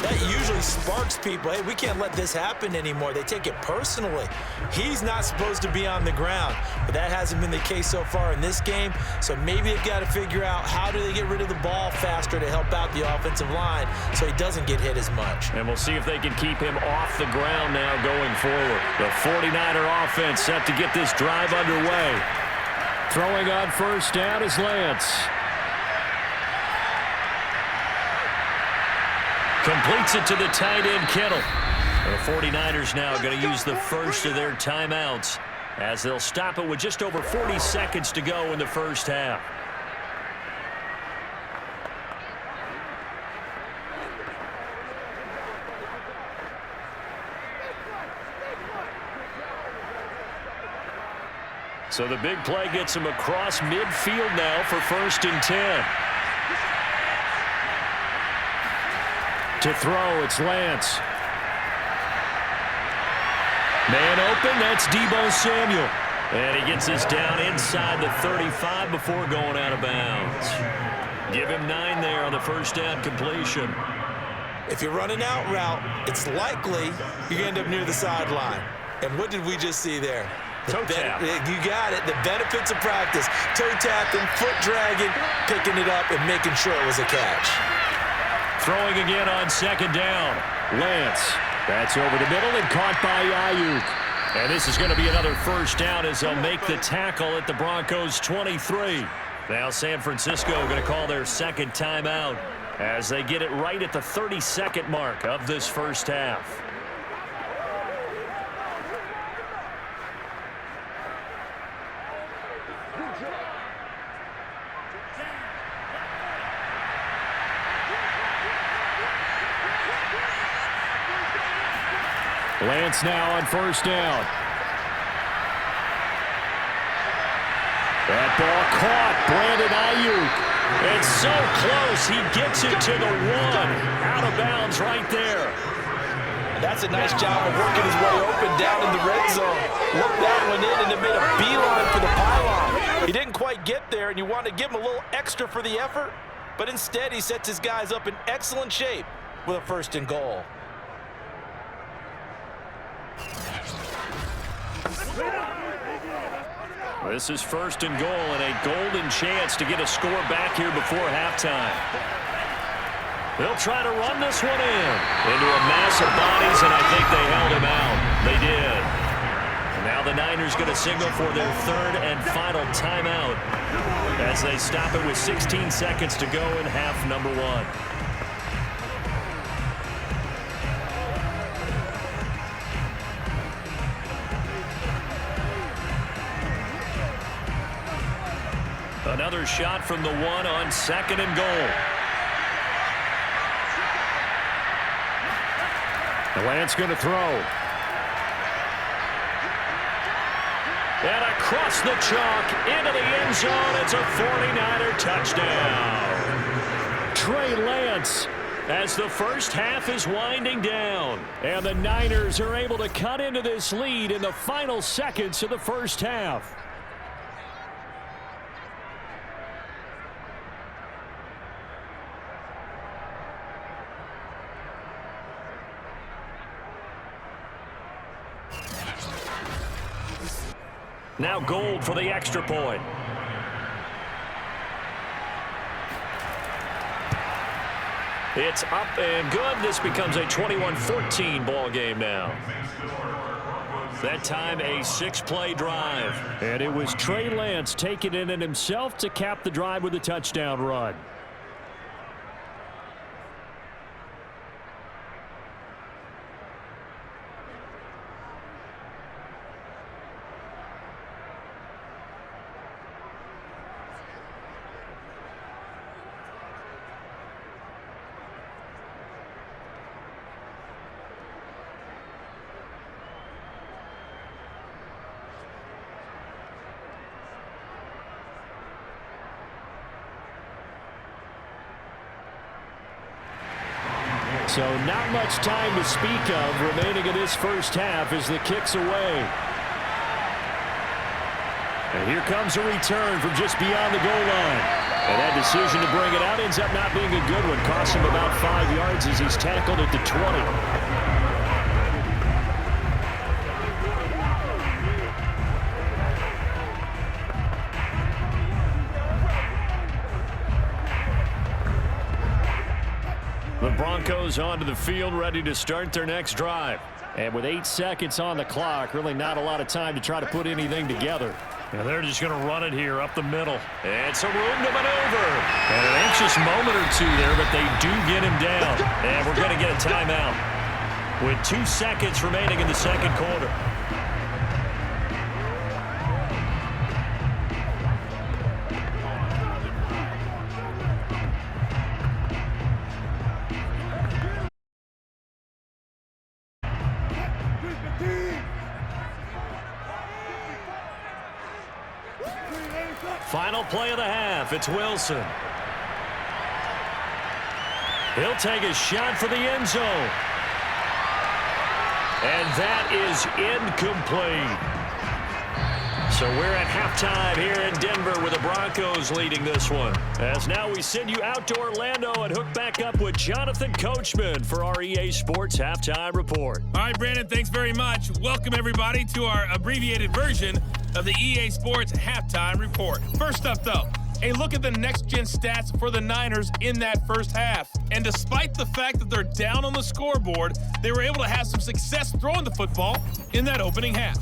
S3: that usually sparks people. Hey, we can't let this happen anymore. They take it personally. He's not supposed to be on the ground, but that hasn't been the case so far in this game. So maybe they've got to figure out how do they get rid of the ball faster to help out the offensive line so he doesn't get hit as much.
S4: And we'll see if they can keep him off the ground now going forward. The 49er offense set to get this drive underway.
S2: Throwing on first down is Lance.
S4: Completes it to the tight end, Kittle. The 49ers now going to use the first of their timeouts as they'll stop it with just over 40 seconds to go in the first half. So the big play gets him across midfield now for 1st and 10.
S2: To throw, it's Lance.
S4: Man open, that's Deebo Samuel. And he gets this down inside the 35 before going out of bounds.
S2: Give him 9 there on the first down completion.
S3: If you're running out route, it's likely you're going to end up near the sideline. And what did we just see there?
S2: Toe tap.
S3: You got it. The benefits of practice. Toe tapping, foot dragging, picking it up, and making sure it was a catch.
S2: Throwing again on second down. Lance. That's over the middle and caught by Ayuk. And this is going to be another first down as they'll make the tackle at the Broncos' 23. Now San Francisco going to call their second timeout as they get it right at the 32nd mark of this first half. Lance now on first down. That ball caught. Brandon Ayuk. It's so close. He gets it to the 1. Out of bounds right there.
S3: That's a nice job of working his way open down in the red zone. Looked that one in and it made a beeline for the pylon. He didn't quite get there, and you want to give him a little extra for the effort, but instead he sets his guys up in excellent shape with a first and goal.
S2: This is first and goal and a golden chance to get a score back here before halftime. They'll try to run this one into a mass of bodies, and I think they held him out. They did. And now the Niners going to signal for their third and final timeout as they stop it with 16 seconds to go in half number 1. Another shot from the 1 on second and goal. Lance going to throw. And across the chalk into the end zone. It's a 49er touchdown. Trey Lance as the first half is winding down. And the Niners are able to cut into this lead in the final seconds of the first half. Now Gold for the extra point. It's up and good. This becomes a 21-14 ball game now. That time a 6-play drive. And it was Trey Lance taking it in himself to cap the drive with a touchdown run. So not much time to speak of remaining in this first half as the kick's away. And here comes a return from just beyond the goal line. And that decision to bring it out ends up not being a good one. Costs him about 5 yards as he's tackled at the 20. The Broncos onto the field, ready to start their next drive. And with 8 seconds on the clock, really not a lot of time to try to put anything together. And they're just going to run it here up the middle. And some room to maneuver. And an anxious moment or two there, but they do get him down. And we're going to get a timeout with 2 seconds remaining in the second quarter. Final play of the half. It's Wilson. He'll take a shot for the end zone. And that is incomplete.
S4: So we're at halftime here in Denver with the Broncos leading this one. As now we send you out to Orlando and hook back up with Jonathan Coachman for our EA Sports Halftime Report.
S6: All right, Brandon, thanks very much. Welcome, everybody, to our abbreviated version of the EA Sports Halftime Report. First up, though, a look at the next-gen stats for the Niners in that first half. And despite the fact that they're down on the scoreboard, they were able to have some success throwing the football in that opening half.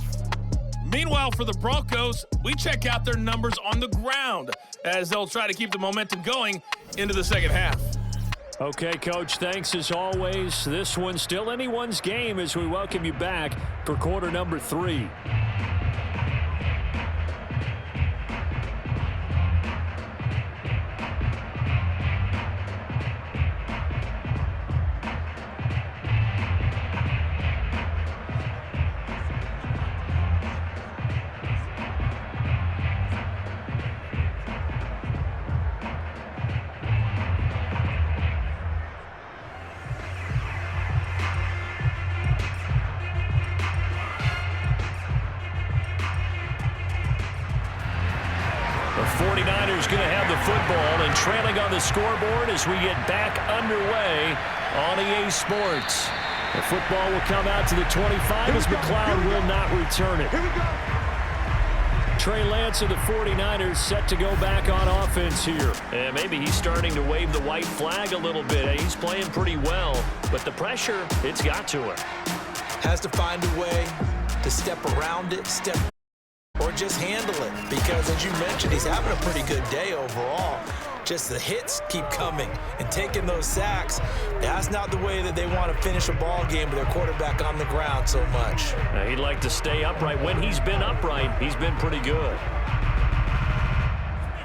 S6: Meanwhile, for the Broncos, we check out their numbers on the ground as they'll try to keep the momentum going into the second half.
S2: Okay, Coach, thanks as always. This one's still anyone's game as we welcome you back for quarter number 3. The 49ers going to have the football and trailing on the scoreboard as we get back underway on EA Sports. The football will come out to the 25 as McLeod will not return it. Trey Lance of the 49ers set to go back on offense here.
S4: And maybe he's starting to wave the white flag a little bit. He's playing pretty well, but the pressure, it's got to him.
S3: Has to find a way to step around it, or just handle it, because as you mentioned, he's having a pretty good day overall. Just the hits keep coming and taking those sacks. That's not the way that they want to finish a ball game with their quarterback on the ground so much.
S4: Now, he'd like to stay upright. When he's been upright, he's been pretty good.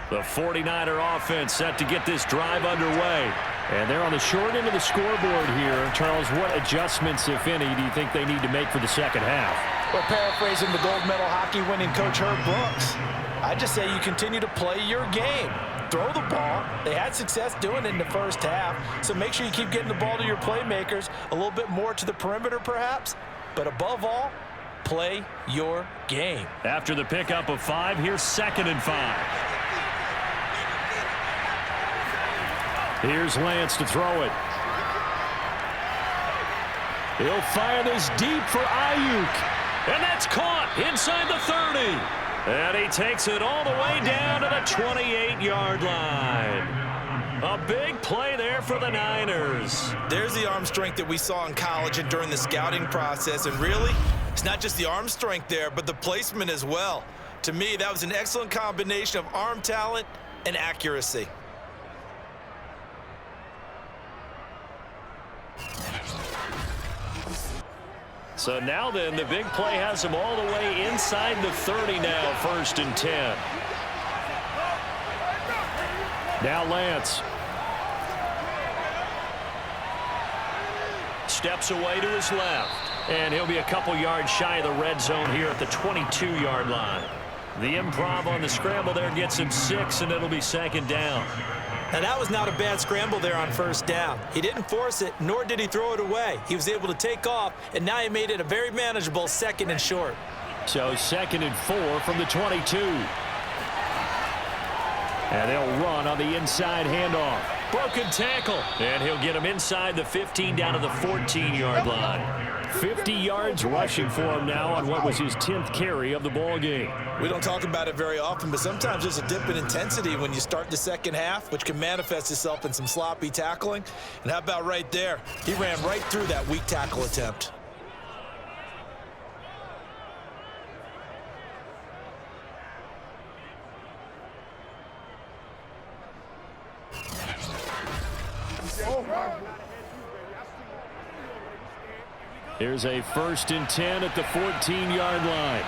S4: The 49er offense set to get this drive underway.
S2: And they're on the short end of the scoreboard here. Charles, what adjustments, if any, do you think they need to make for the second half?
S3: Well, paraphrasing the gold medal hockey winning coach Herb Brooks, I just say you continue to play your game. Throw the ball. They had success doing it in the first half, so make sure you keep getting the ball to your playmakers, a little bit more to the perimeter perhaps, but above all, play your game.
S4: After the pickup of 5, here's 2nd and 5.
S2: Here's Lance to throw it. He'll fire this deep for Ayuk.
S4: And that's caught inside the 30. And he takes it all the way down to the 28-yard line. A big play there for the Niners.
S3: There's the arm strength that we saw in college and during the scouting process. And really, it's not just the arm strength there, but the placement as well. To me, that was an excellent combination of arm talent and accuracy.
S4: So now then, the big play has him all the way inside the 30 now, 1st and 10.
S2: Now Lance.
S4: Steps away to his left. And he'll be a couple yards shy of the red zone here at the 22-yard line. The improv on the scramble there gets him 6, and it'll be 2nd down.
S3: Now, that was not a bad scramble there on 1st down. He didn't force it, nor did he throw it away. He was able to take off, and now he made it a very manageable 2nd and short.
S2: So 2nd and 4 from the 22. And they'll run on the inside handoff.
S4: Broken tackle. And he'll get him inside the 15 down to the 14-yard line.
S2: 50 yards rushing for him now on what was his 10th carry of the ball game.
S3: We don't talk about it very often, but sometimes there's a dip in intensity when you start the second half, which can manifest itself in some sloppy tackling. And how about right there? He ran right through that weak tackle attempt.
S2: Here's a 1st and 10 at the 14-yard line.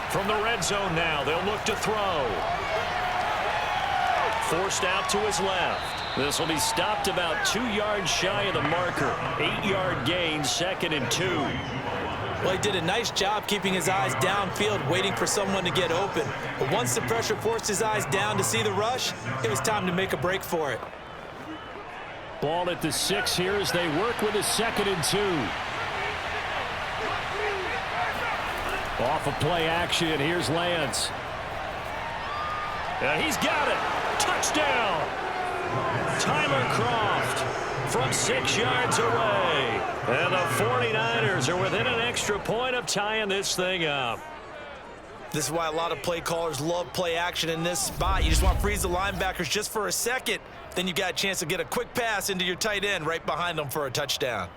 S4: From the red zone now, they'll look to throw. Forced out to his left. This will be stopped about 2 yards shy of the marker. 8-yard gain, 2nd and 2.
S3: Well, he did a nice job keeping his eyes downfield, waiting for someone to get open. But once the pressure forced his eyes down to see the rush, it was time to make a break for it.
S2: Ball at the 6 here as they work with a 2nd and 2. Off of play action, here's Lance.
S4: And he's got it. Touchdown. Tyler Croft from 6 yards away. And the 49ers are within an extra point of tying this thing up.
S3: This is why a lot of play callers love play action in this spot. You just want to freeze the linebackers just for a second. Then you got a chance to get a quick pass into your tight end right behind them for a touchdown.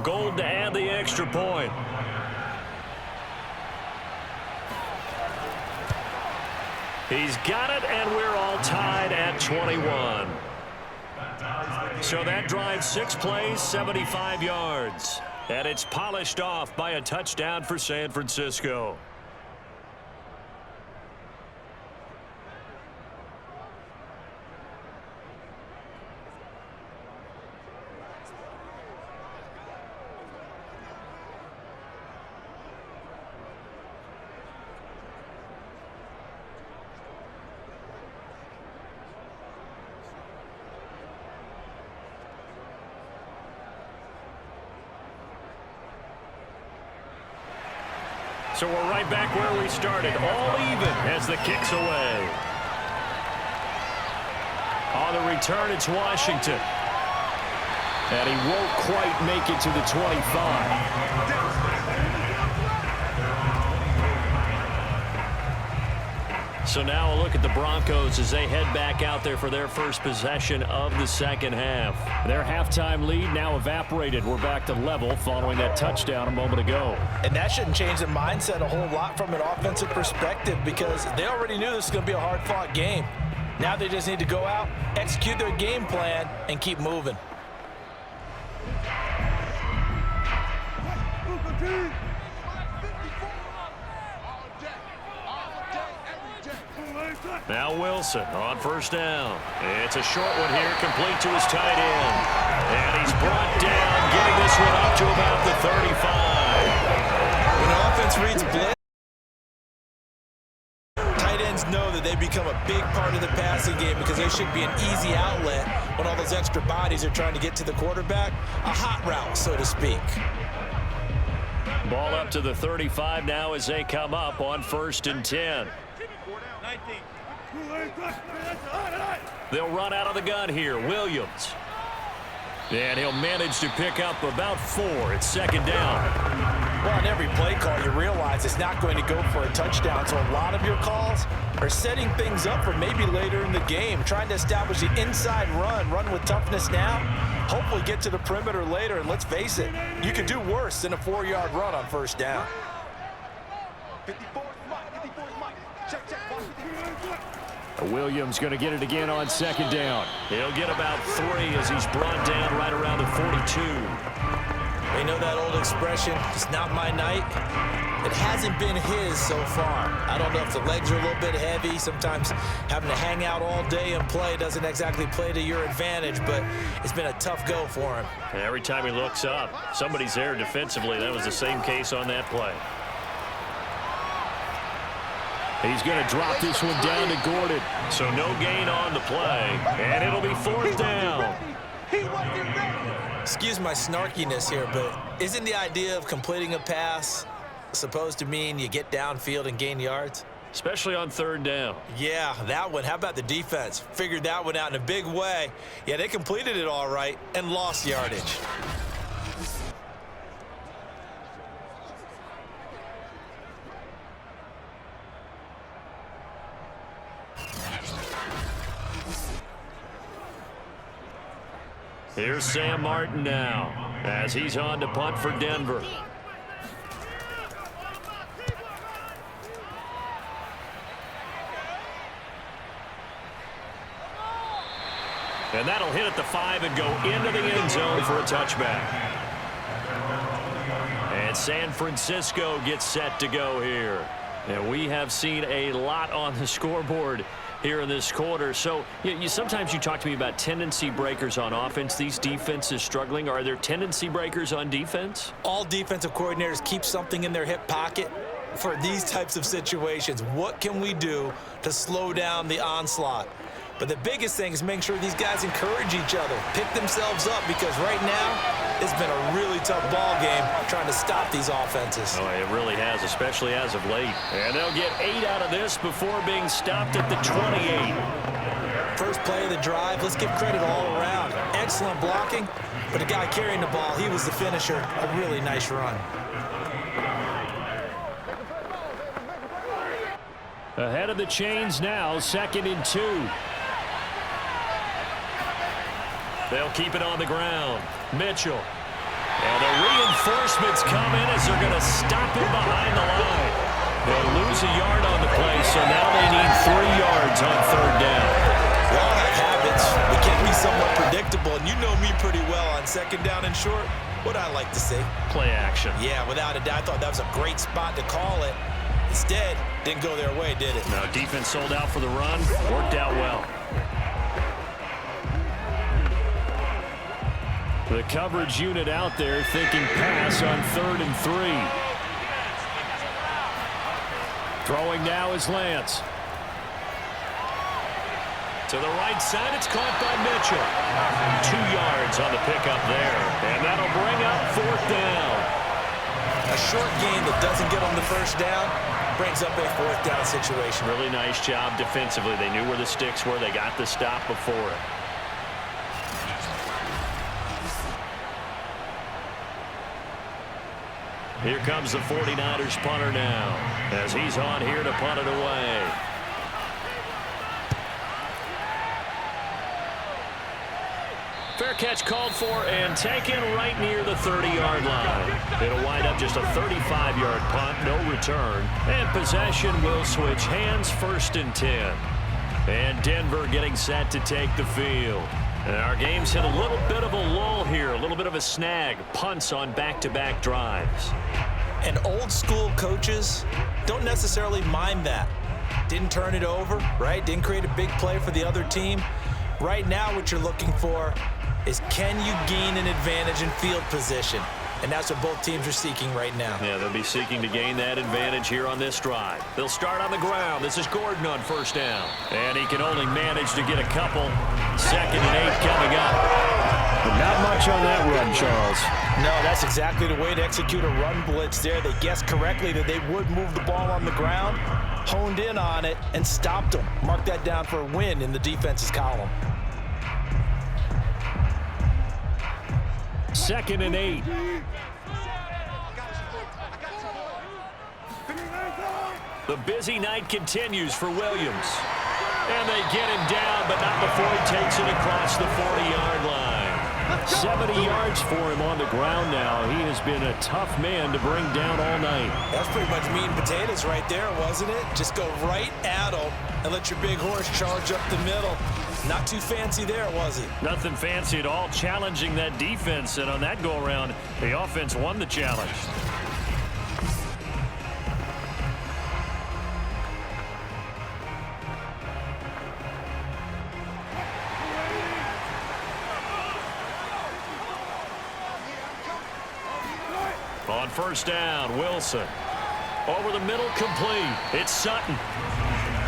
S4: Gold to add the extra point. He's got it, and we're all tied at 21. So that drives 6 plays, 75 yards. And it's polished off by a touchdown for San Francisco. So we're right back where we started, all even as the kick's away. On the return, it's Washington. And he won't quite make it to the 25. So now a look at the Broncos as they head back out there for their first possession of the second half.
S2: Their halftime lead now evaporated. We're back to level following that touchdown a moment ago.
S3: And that shouldn't change the mindset a whole lot from an offensive perspective because they already knew this was going to be a hard-fought game. Now they just need to go out, execute their game plan, and keep moving.
S4: Now Wilson on first down. It's a short one here, complete to his tight end. And he's brought down, getting this one up to about the 35.
S3: When an offense reads blitz, tight ends know that they become a big part of the passing game because they should be an easy outlet when all those extra bodies are trying to get to the quarterback. A hot route, so to speak.
S4: Ball up to the 35 now as they come up on 1st and 10. They'll run out of the gun here. Williams. And he'll manage to pick up about 4 at 2nd down.
S3: Well, on every play call, you realize it's not going to go for a touchdown. So a lot of your calls are setting things up for maybe later in the game, trying to establish the inside run with toughness now, hopefully get to the perimeter later. And let's face it, you can do worse than a 4-yard run on 1st down.
S2: Williams going to get it again on 2nd down.
S4: He'll get about 3 as he's brought down right around the 42.
S3: You know that old expression, it's not my night? It hasn't been his so far. I don't know if the legs are a little bit heavy. Sometimes having to hang out all day and play doesn't exactly play to your advantage, but it's been a tough go for him.
S4: And every time he looks up, somebody's there defensively. That was the same case on that play.
S2: He's going to drop this one down to Gordon.
S4: So no gain on the play, and it'll be 4th down.
S3: Excuse my snarkiness here, but isn't the idea of completing a pass supposed to mean you get downfield and gain yards?
S4: Especially on 3rd down.
S3: Yeah, that one. How about the defense? Figured that one out in a big way. Yeah, they completed it all right and lost yardage.
S4: Here's Sam Martin now as he's on to punt for Denver. And that'll hit at the 5 and go into the end zone for a touchback. And San Francisco gets set to go here. And we have seen a lot on the scoreboard here in this quarter. So sometimes you talk to me about tendency breakers on offense. These defenses struggling. Are there tendency breakers on defense?
S3: All defensive coordinators keep something in their hip pocket for these types of situations. What can we do to slow down the onslaught? But the biggest thing is making sure these guys encourage each other, pick themselves up, because right now it's been a really tough ball game trying to stop these offenses.
S2: Oh, it really has, especially as of late. And they'll get 8 out of this before being stopped at the 28.
S3: First play of the drive, let's give credit all around. Excellent blocking, but the guy carrying the ball, he was the finisher. A really nice run.
S2: Ahead of the chains now, 2nd and 2. They'll keep it on the ground. Mitchell. And the reinforcements come in as they're going to stop him behind the line. They'll lose a yard on the play, so now they need 3 yards on 3rd down.
S3: We all have habits. We can be somewhat predictable, and you know me pretty well on 2nd down and short. What I like to say?
S2: Play action.
S3: Yeah, without a doubt, I thought that was a great spot to call it. Instead, didn't go their way, did it?
S2: No, defense sold out for the run. Worked out well. The coverage unit out there thinking pass on 3rd and 3. Throwing now is Lance. To the right side, it's caught by Mitchell. 2 yards on the pickup there. And that'll bring up 4th down.
S3: A short gain that doesn't get them the 1st down brings up a 4th down situation.
S2: Really nice job defensively. They knew where the sticks were. They got the stop before it. Here comes the 49ers punter now as he's on here to punt it away. Fair catch called for and taken right near the 30-yard line. It'll wind up just a 35-yard punt, no return. And possession will switch hands, 1st and 10. And Denver getting set to take the field. And our game's hit a little bit of a lull here, a little bit of a snag. Punts on back-to-back drives.
S3: And old school coaches don't necessarily mind that. Didn't turn it over, right? Didn't create a big play for the other team. Right now what you're looking for is, can you gain an advantage in field position? And that's what both teams are seeking right now.
S2: Yeah, they'll be seeking to gain that advantage here on this drive. They'll start on the ground. This is Gordon on 1st down. And he can only manage to get a couple. 2nd and 8 coming up.
S4: But not much on that run, Charles.
S3: No, that's exactly the way to execute a run blitz there. They guessed correctly that they would move the ball on the ground, honed in on it, and stopped them. Mark that down for a win in the defense's column.
S2: 2nd and 8. The busy night continues for Williams. And they get him down, but not before he takes it across the 40-yard line. 70 yards for him on the ground now. He has been a tough man to bring down all night.
S3: That's pretty much meat and potatoes right there, wasn't it? Just go right at him and let your big horse charge up the middle. Not too fancy there, was it?
S2: Nothing fancy at all, challenging that defense. And on that go-around, the offense won the challenge. On 1st down, Wilson. Over the middle, complete. It's Sutton.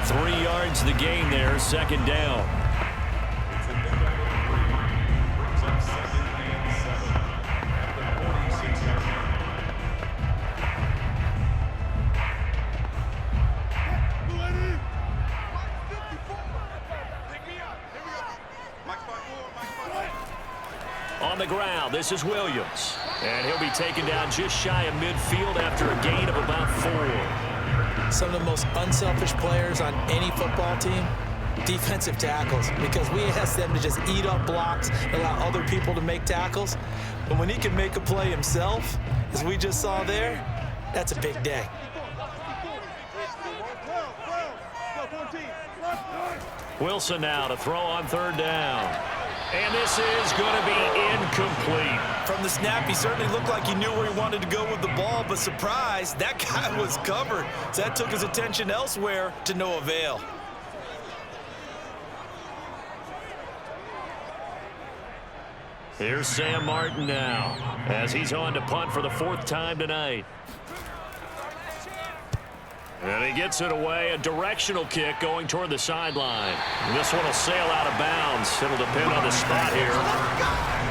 S2: 3 yards the gain there, 2nd down. On the ground, this is Williams. And he'll be taken down just shy of midfield after a gain of about 4.
S3: Some of the most unselfish players on any football team, defensive tackles, because we ask them to just eat up blocks and allow other people to make tackles. But when he can make a play himself, as we just saw there, that's a big day.
S2: Wilson now to throw on 3rd down. And this is going to be incomplete.
S3: From the snap, he certainly looked like he knew where he wanted to go with the ball, but surprise, that guy was covered. So that took his attention elsewhere to no avail.
S2: Here's Sam Martin now as he's on to punt for the 4th time tonight.
S4: And he gets it away, a directional kick going toward the sideline. This one will sail out of bounds. It'll depend on the spot here.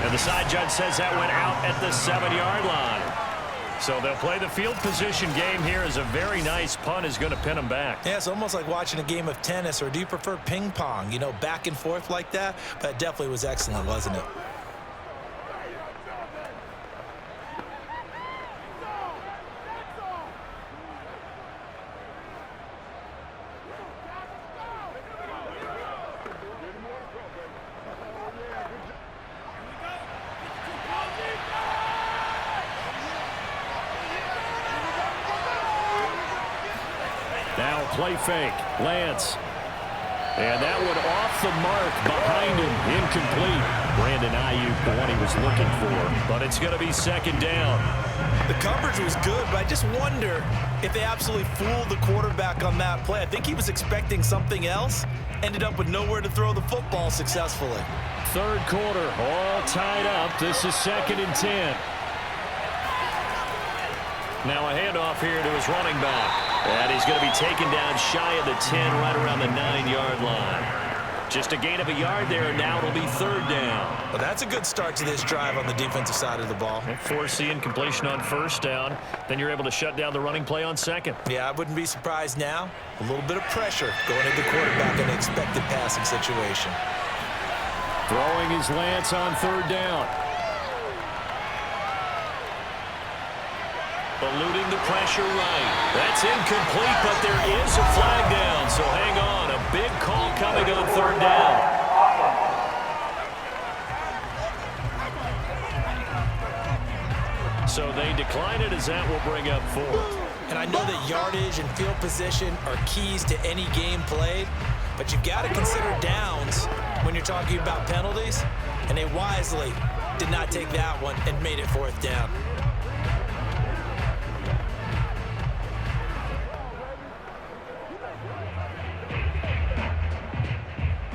S4: And the side judge says that went out at the 7-yard line. So they'll play the field position game here as a very nice punt is going to pin them back.
S3: Yeah, it's almost like watching a game of tennis, or do you prefer ping pong? You know, back and forth like that? But it definitely was excellent, wasn't it?
S4: Now play fake. Lance. And that one off the mark behind him. Incomplete. Brandon Ayuk, the one he was looking for. But it's going to be second down.
S3: The coverage was good, but I just wonder if they absolutely fooled the quarterback on that play. I think he was expecting something else. Ended up with nowhere to throw the football successfully.
S4: Third quarter, all tied up. This is 2nd and 10. Now a handoff here to his running back. And he's going to be taken down shy of the 10, right around the 9-yard line. Just a gain of a yard there, and now it'll be 3rd down.
S3: Well, that's a good start to this drive on the defensive side of the ball.
S4: Forcing completion on 1st down. Then you're able to shut down the running play on 2nd.
S3: Yeah, I wouldn't be surprised now. A little bit of pressure going into the quarterback in an expected passing situation.
S4: Throwing his Lance on 3rd down. Eluding the pressure right. That's incomplete, but there is a flag down. So hang on. A big call coming on 3rd down. So they decline it as that will bring up 4th.
S3: And I know that yardage and field position are keys to any game played, but you've got to consider downs when you're talking about penalties, and they wisely did not take that one and made it 4th down.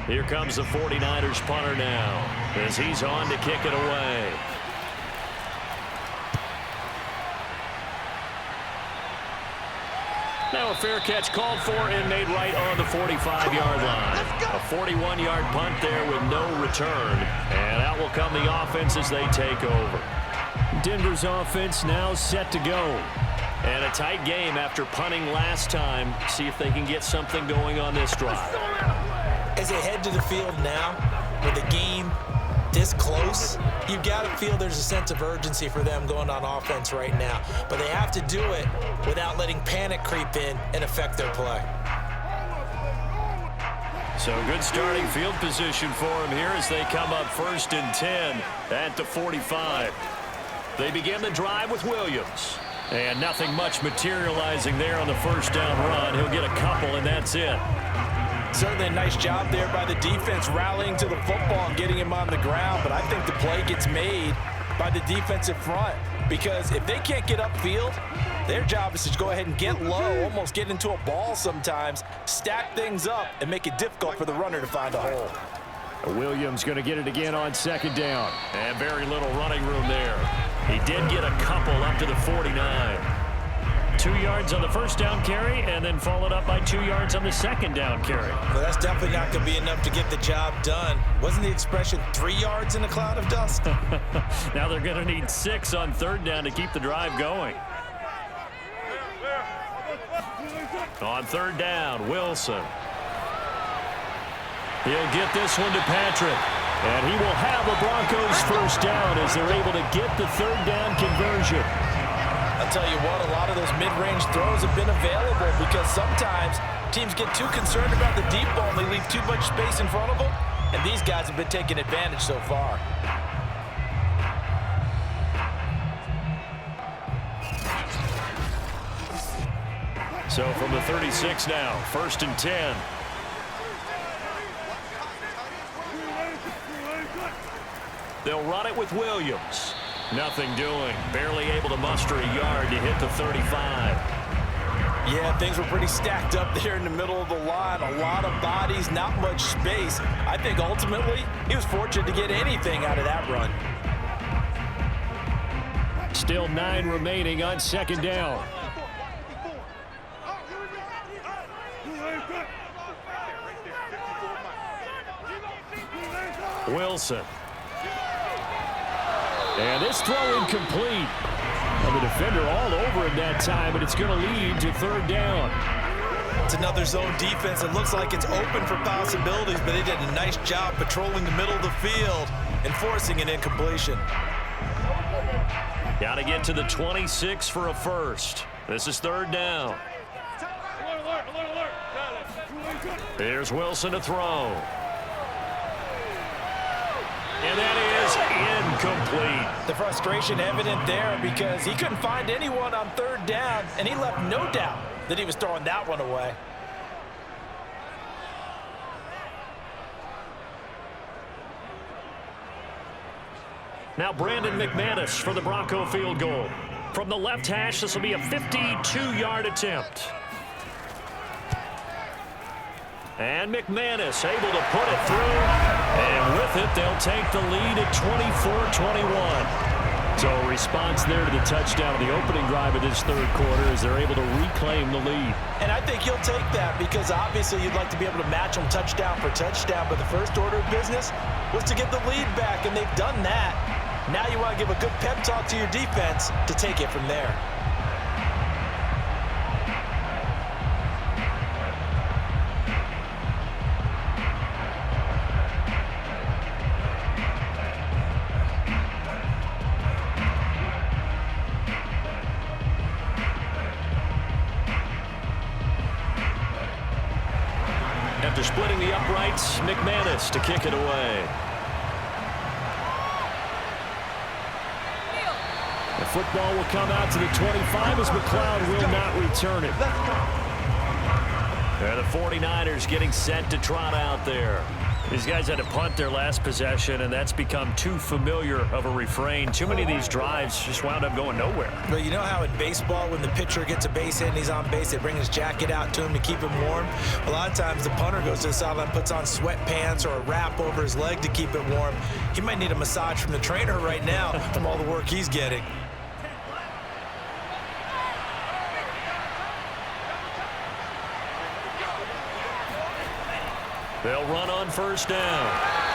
S4: Here comes the 49ers punter now as he's on to kick it away. Now a fair catch called for and made right on the 45-yard line. A 41-yard punt there with no return. And out will come the offense as they take over. Denver's offense now set to go. And a tight game after punting last time. See if they can get something going on this drive.
S3: As they head to the field now, with the game this close, you've got to feel there's a sense of urgency for them going on offense right now. But they have to do it without letting panic creep in and affect their play.
S4: So good starting field position for them here as they come up 1st and 10 at the 45. They begin the drive with Williams. And nothing much materializing there on the 1st down run. He'll get a couple, and that's it.
S3: Certainly a nice job there by the defense rallying to the football and getting him on the ground, but I think the play gets made by the defensive front because if they can't get upfield, their job is to go ahead and get low, almost get into a ball sometimes, stack things up, and make it difficult for the runner to find a hole.
S4: Williams going to get it again on 2nd down. And very little running room there. He did get a couple up to the 49. 2 yards on the 1st down carry, and then followed up by 2 yards on the 2nd down carry.
S3: Well, that's definitely not going to be enough to get the job done. Wasn't the expression 3 yards in a cloud of dust?
S4: Now they're going to need 6 on 3rd down to keep the drive going. On 3rd down, Wilson. He'll get this one to Patrick. And he will have a Broncos 1st down as they're able to get the 3rd down conversion.
S3: I'll tell you what, a lot of those mid-range throws have been available because sometimes teams get too concerned about the deep ball and they leave too much space in front of them, and these guys have been taking advantage so far.
S4: So from the 36 now, 1st and 10. They'll run it with Williams. Nothing doing. Barely able to muster a yard to hit the 35.
S3: Yeah, things were pretty stacked up there in the middle of the line. A lot of bodies, not much space. I think ultimately he was fortunate to get anything out of that run.
S4: Still 9 remaining on 2nd down. Wilson. And this throw incomplete. And the defender all over him that time, and it's going to lead to third down.
S3: It's another zone defense. It looks like it's open for possibilities, but they did a nice job patrolling the middle of the field and forcing an incompletion.
S4: Got to get to the 26 for a first. This is third down. Here's Wilson to throw. And that is incomplete.
S3: The frustration evident there because he couldn't find anyone on third down, and he left no doubt that he was throwing that one away.
S4: Now Brandon McManus for the Bronco field goal. From the left hash, this will be a 52-yard attempt. And McManus able to put it through. And with it, they'll take the lead at 24-21. So a response there to the touchdown of the opening drive of this third quarter as they're able to reclaim the lead.
S3: And I think you'll take that because obviously you'd like to be able to match them touchdown for touchdown, but the first order of business was to get the lead back, and they've done that. Now you want to give a good pep talk to your defense to take it from there.
S4: After splitting the uprights, McManus to kick it away. The football will come out to the 25 as McLeod will not return it. And the 49ers getting set to trot out there. These guys had to punt their last possession, and that's become too familiar of a refrain. Too many of these drives just wound up going nowhere.
S3: But you know how in baseball, when the pitcher gets a base hit and he's on base, they bring his jacket out to him to keep him warm? A lot of times the punter goes to the sideline, puts on sweatpants or a wrap over his leg to keep it warm. He might need a massage from the trainer right now from all the work he's getting.
S4: They'll run on first down.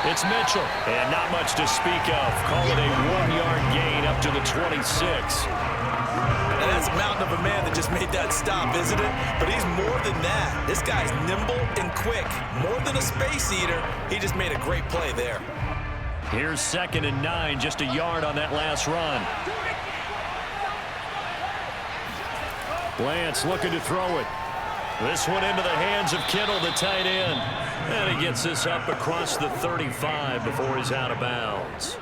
S4: It's Mitchell. And not much to speak of. Call it a 1-yard gain up to the 26.
S3: And that's a mountain of a man that just made that stop, isn't it? But he's more than that. This guy's nimble and quick. More than a space eater. He just made a great play there.
S4: Here's 2nd and 9, just a yard on that last run. Lance looking to throw it. This one into the hands of Kittle, the tight end. And he gets this up across the 35 before he's out of bounds.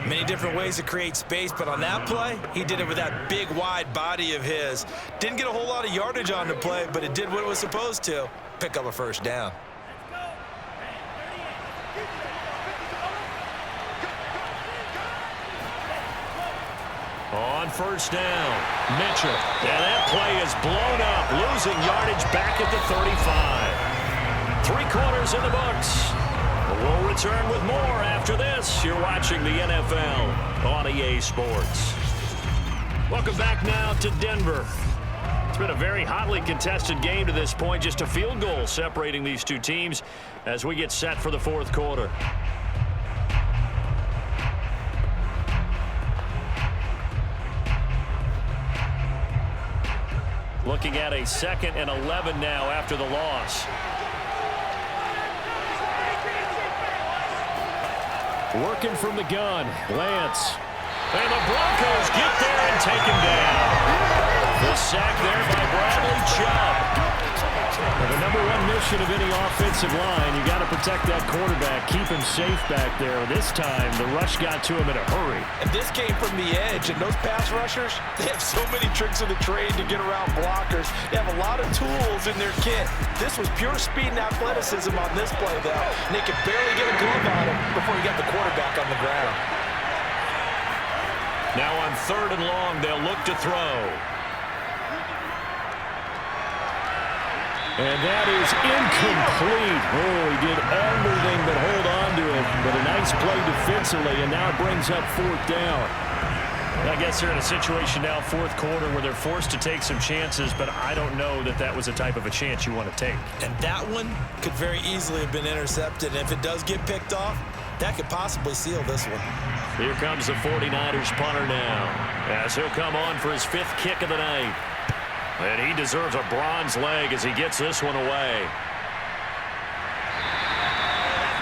S3: Many different ways to create space, but on that play, he did it with that big, wide body of his. Didn't get a whole lot of yardage on the play, but it did what it was supposed to. Pick up a first down.
S4: On first down, Mitchell. And that play is blown up, losing yardage back at the 35. 3 quarters in the books. We'll return with more after this. You're watching the NFL on EA Sports. Welcome back now to Denver. It's been a very hotly contested game to this point. Just a field goal separating these two teams as we get set for the fourth quarter. Looking at a 2nd and 11 now after the loss. Working from the gun, Lance. And the Broncos get there and take him down. The sack there by Bradley Chubb. And the #1 mission of any offensive line, you got to protect that quarterback, keep him safe back there. This time, the rush got to him in a hurry.
S3: And this came from the edge, and those pass rushers, they have so many tricks of the trade to get around blockers. They have a lot of tools in their kit. This was pure speed and athleticism on this play, though. And they could barely get a glove on him before he got the quarterback on the ground.
S4: Now on 3rd and long, they'll look to throw.
S2: And that is incomplete. Oh, he did everything but hold on to it. But a nice play defensively, and now it brings up 4th down.
S4: I guess they're in a situation now, fourth quarter, where they're forced to take some chances, but I don't know that that was a type of a chance you want to take.
S3: And that one could very easily have been intercepted. And if it does get picked off, that could possibly seal this one.
S4: Here comes the 49ers punter now, as he'll come on for his 5th kick of the night. And he deserves a bronze leg as he gets this one away.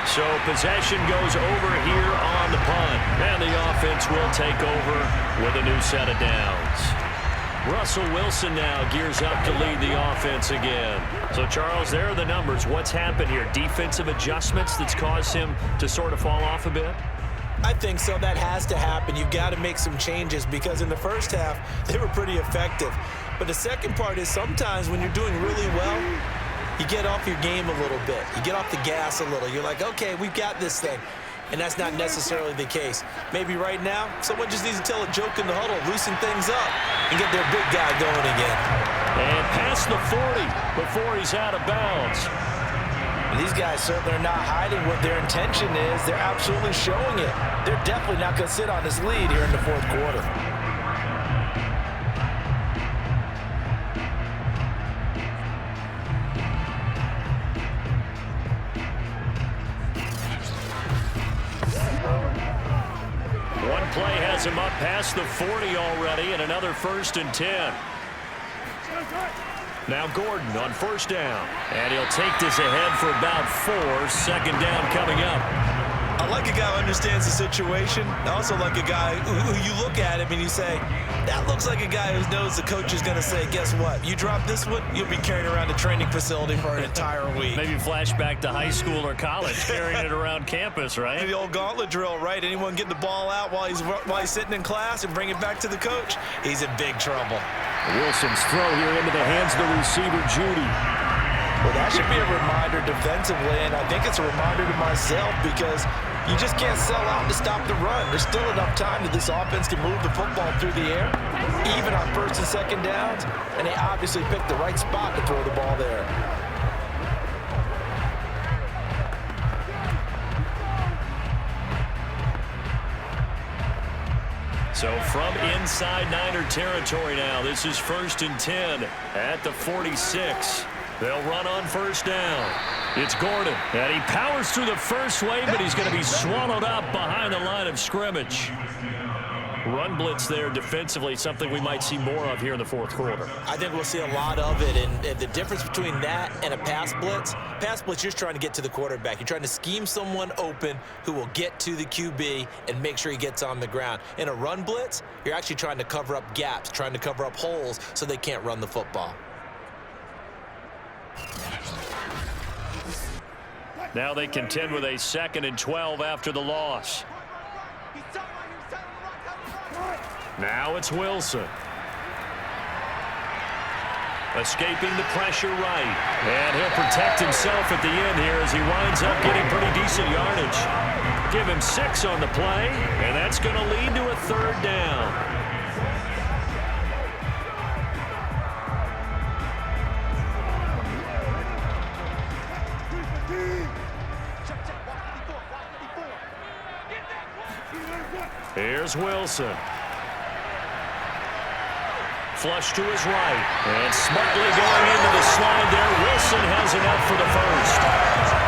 S4: So possession goes over here on the punt. And the offense will take over with a new set of downs. Russell Wilson now gears up to lead the offense again. So, Charles, there are the numbers. What's happened here? Defensive adjustments that's caused him to sort of fall off a bit?
S3: I think so. That has to happen. You've got to make some changes because in the first half, they were pretty effective. But the second part is sometimes when you're doing really well, you get off your game a little bit. You get off the gas a little. You're like, okay, we've got this thing. And that's not necessarily the case. Maybe right now, someone just needs to tell a joke in the huddle, loosen things up, and get their big guy going again.
S4: And past the 40 before he's out of bounds.
S3: These guys certainly are not hiding what their intention is. They're absolutely showing it. They're definitely not going to sit on this lead here in the fourth quarter.
S4: One play has him up past the 40 already, and another 1st and 10. Now Gordon on 1st down. And he'll take this ahead for about 4. 2nd down coming up.
S3: I like a guy who understands the situation. I also like a guy who you look at him and you say, that looks like a guy who knows the coach is going to say, guess what? You drop this one, you'll be carrying around the training facility for an entire week.
S4: Maybe flashback to high school or college, carrying it around campus, right?
S3: The old gauntlet drill, right? Anyone get the ball out while he's sitting in class and bring it back to the coach, he's in big trouble.
S4: Wilson's throw here into the hands of the receiver, Judy.
S3: Well, that should be a reminder defensively, and I think it's a reminder to myself because you just can't sell out to stop the run. There's still enough time that this offense can move the football through the air, even on 1st and 2nd downs, and they obviously picked the right spot to throw the ball there.
S4: So from inside Niner territory now, this is 1st and 10 at the 46. They'll run on 1st down. It's Gordon, and he powers through the first wave, but he's going to be swallowed up behind the line of scrimmage. Run blitz there defensively, something we might see more of here in the fourth quarter.
S3: I think we'll see a lot of it, and the difference between that and a pass blitz, you're just trying to get to the quarterback. You're trying to scheme someone open who will get to the QB and make sure he gets on the ground. In a run blitz, you're actually trying to cover up gaps, trying to cover up holes so they can't run the football.
S4: Now they contend with a 2nd and 12 after the loss. Now it's Wilson. Escaping the pressure right. And he'll protect himself at the end here as he winds up getting pretty decent yardage. Give him 6 on the play, and that's going to lead to a 3rd down. Here's Wilson. Flush to his right. And smartly going into the slide there. Wilson has it up for the 1st.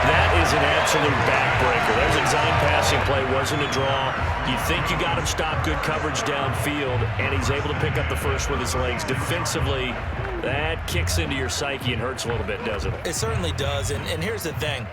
S4: That is an absolute backbreaker. That design passing play wasn't a draw. You think you got him stopped, good coverage downfield, and he's able to pick up the 1st with his legs. Defensively, that kicks into your psyche and hurts a little bit, doesn't it?
S3: It certainly does, and here's the thing.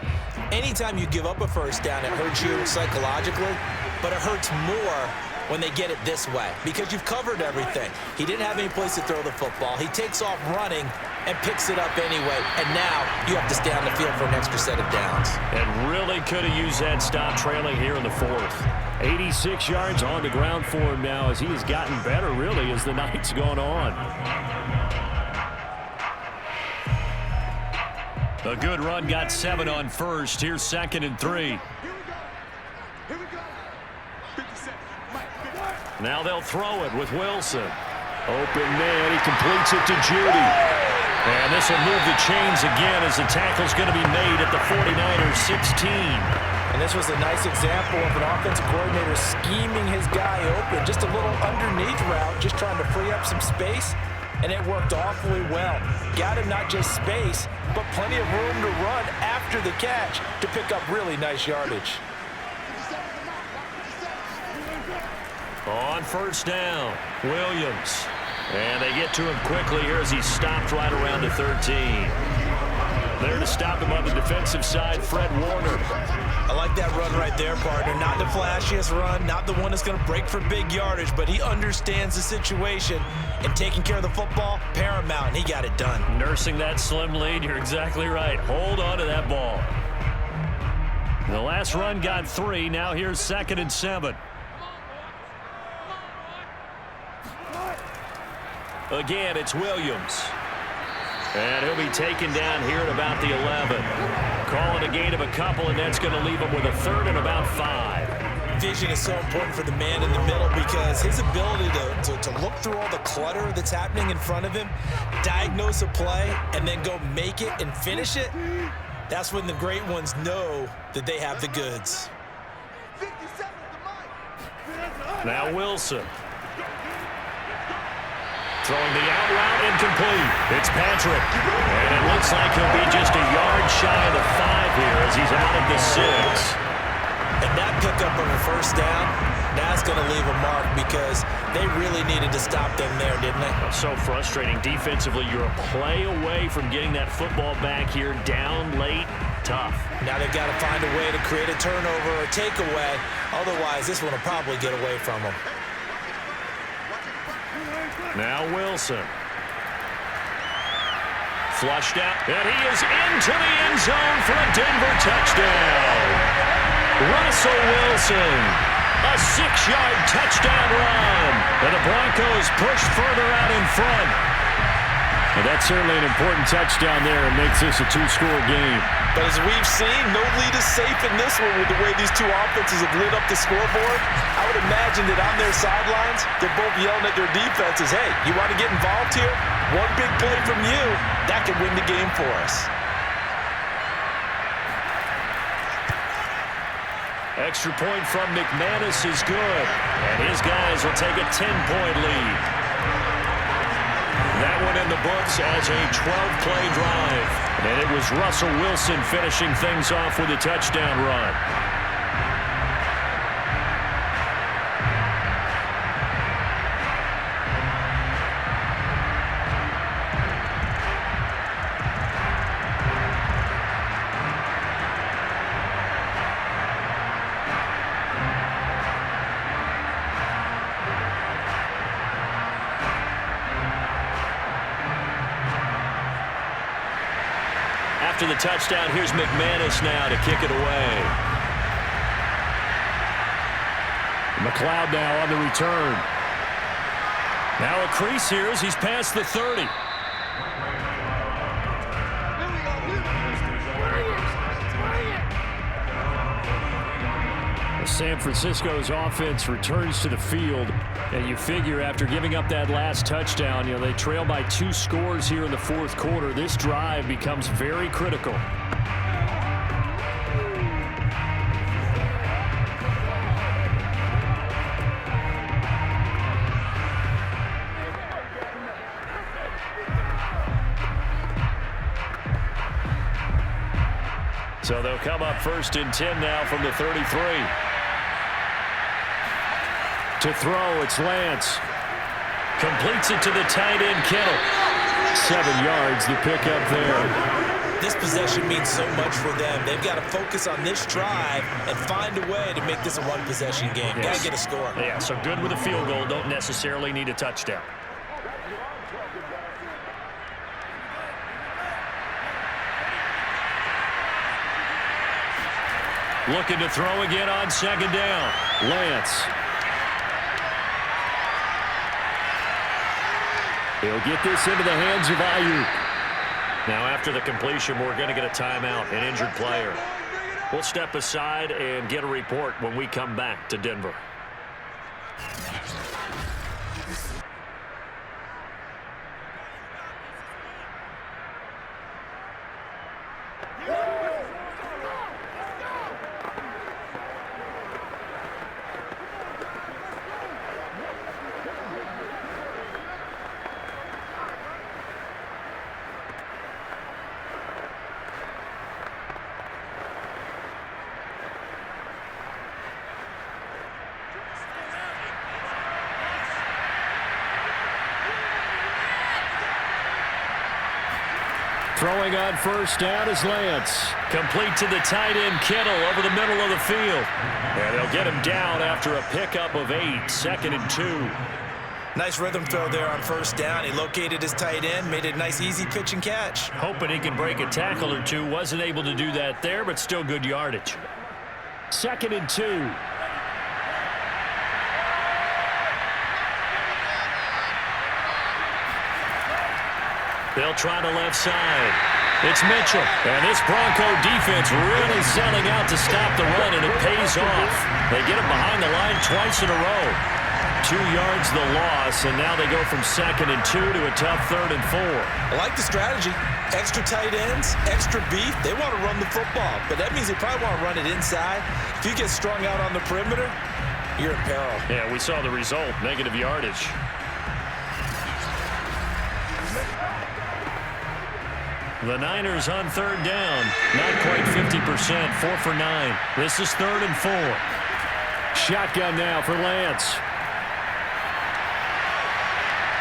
S3: Anytime you give up a 1st down, it hurts you psychologically, but it hurts more when they get it this way because you've covered everything. He didn't have any place to throw the football. He takes off running and picks it up anyway, and now you have to stay on the field for an extra set of downs.
S4: And really could have used that stop trailing here in the 4th. 86 yards on the ground for him now as he has gotten better, really, as the night's gone on. A good run, got 7 on 1st. Here's 2nd and 3. Now they'll throw it with Wilson. Open man, he completes it to Judy. And this will move the chains again as the tackle's going to be made at the 49ers 16.
S3: And this was a nice example of an offensive coordinator scheming his guy open. Just a little underneath route, just trying to free up some space, and it worked awfully well. Got him not just space, but plenty of room to run after the catch to pick up really nice yardage.
S2: On first down, Williams. And they get to him quickly here as he's stopped right around the 13. There to stop him on the defensive side, Fred Warner.
S3: I like that run right there, partner. Not the flashiest run, not the one that's going to break for big yardage, but he understands the situation, and taking care of the football, paramount, and he got it done.
S2: Nursing that slim lead, you're exactly right. Hold on to that ball. The last run got 3. Now here's 2nd and 7. Again, it's Williams. And he'll be taken down here at about the 11. Calling a gain of a couple, and that's going to leave him with a 3rd and about 5.
S3: Vision is so important for the man in the middle because his ability to look through all the clutter that's happening in front of him, diagnose a play, and then go make it and finish it, that's when the great ones know that they have the goods.
S2: Now Wilson. Throwing the out route incomplete. It's Patrick. And it looks like he'll be just a yard shy of the 5 here as he's out of the 6.
S3: And that pickup of a first down, that's going to leave a mark because they really needed to stop them there, didn't they?
S2: So frustrating. Defensively, you're a play away from getting that football back here down late. Tough.
S3: Now they've got to find a way to create a turnover or takeaway. Otherwise, this one will probably get away from them.
S2: Now Wilson. Flushed out, and he is into the end zone for a Denver touchdown. Russell Wilson, a 6-yard touchdown run. And the Broncos push further out in front. Well, that's certainly an important touchdown there and makes this a 2-score game.
S3: But as we've seen, no lead is safe in this one with the way these two offenses have lit up the scoreboard. I would imagine that on their sidelines, they're both yelling at their defenses, hey, you want to get involved here? One big play from you, that could win the game for us.
S2: Extra point from McManus is good. And his guys will take a 10-point lead. That one in the books as a 12-play drive. And it was Russell Wilson finishing things off with a touchdown run. After the touchdown, here's McManus now to kick it away. McLeod now on the return. Now a crease here as he's past the 30. San Francisco's offense returns to the field, and you figure after giving up that last touchdown, they trail by 2 scores here in the 4th quarter. This drive becomes very critical. So they'll come up 1st and 10 now from the 33. To throw, it's Lance. Completes it to the tight end, Kittle. 7 yards to pick up there.
S3: This possession means so much for them. They've got to focus on this drive and find a way to make this a one-possession game.
S2: Yes.
S3: Got to get a score.
S2: Yeah, so good with a field goal. Don't necessarily need a touchdown. Looking to throw again on 2nd down. Lance. He'll get this into the hands of Ayuk. Now after the completion, we're going to get a timeout, an injured player. We'll step aside and get a report when we come back to Denver. Throwing on first down is Lance.
S4: Complete to the tight end, Kittle, over the middle of the field. And they'll get him down after a pickup of 8, 2nd and 2.
S3: Nice rhythm throw there on first down. He located his tight end, made it a nice, easy pitch and catch.
S4: Hoping he can break a tackle or two. Wasn't able to do that there, but still good yardage.
S2: 2nd and 2.
S4: They'll try the left side. It's Mitchell. And this Bronco defense really selling out to stop the run, and it pays off. They get him behind the line twice in a row. 2 yards the loss, and now they go from 2nd and 2 to a tough 3rd and 4.
S3: I like the strategy. Extra tight ends, extra beef. They want to run the football, but that means they probably want to run it inside. If you get strung out on the perimeter, you're in peril.
S4: Yeah, we saw the result, negative yardage. The Niners on 3rd down. Not quite 50%, 4 for 9. This is 3rd and 4.
S2: Shotgun now for Lance.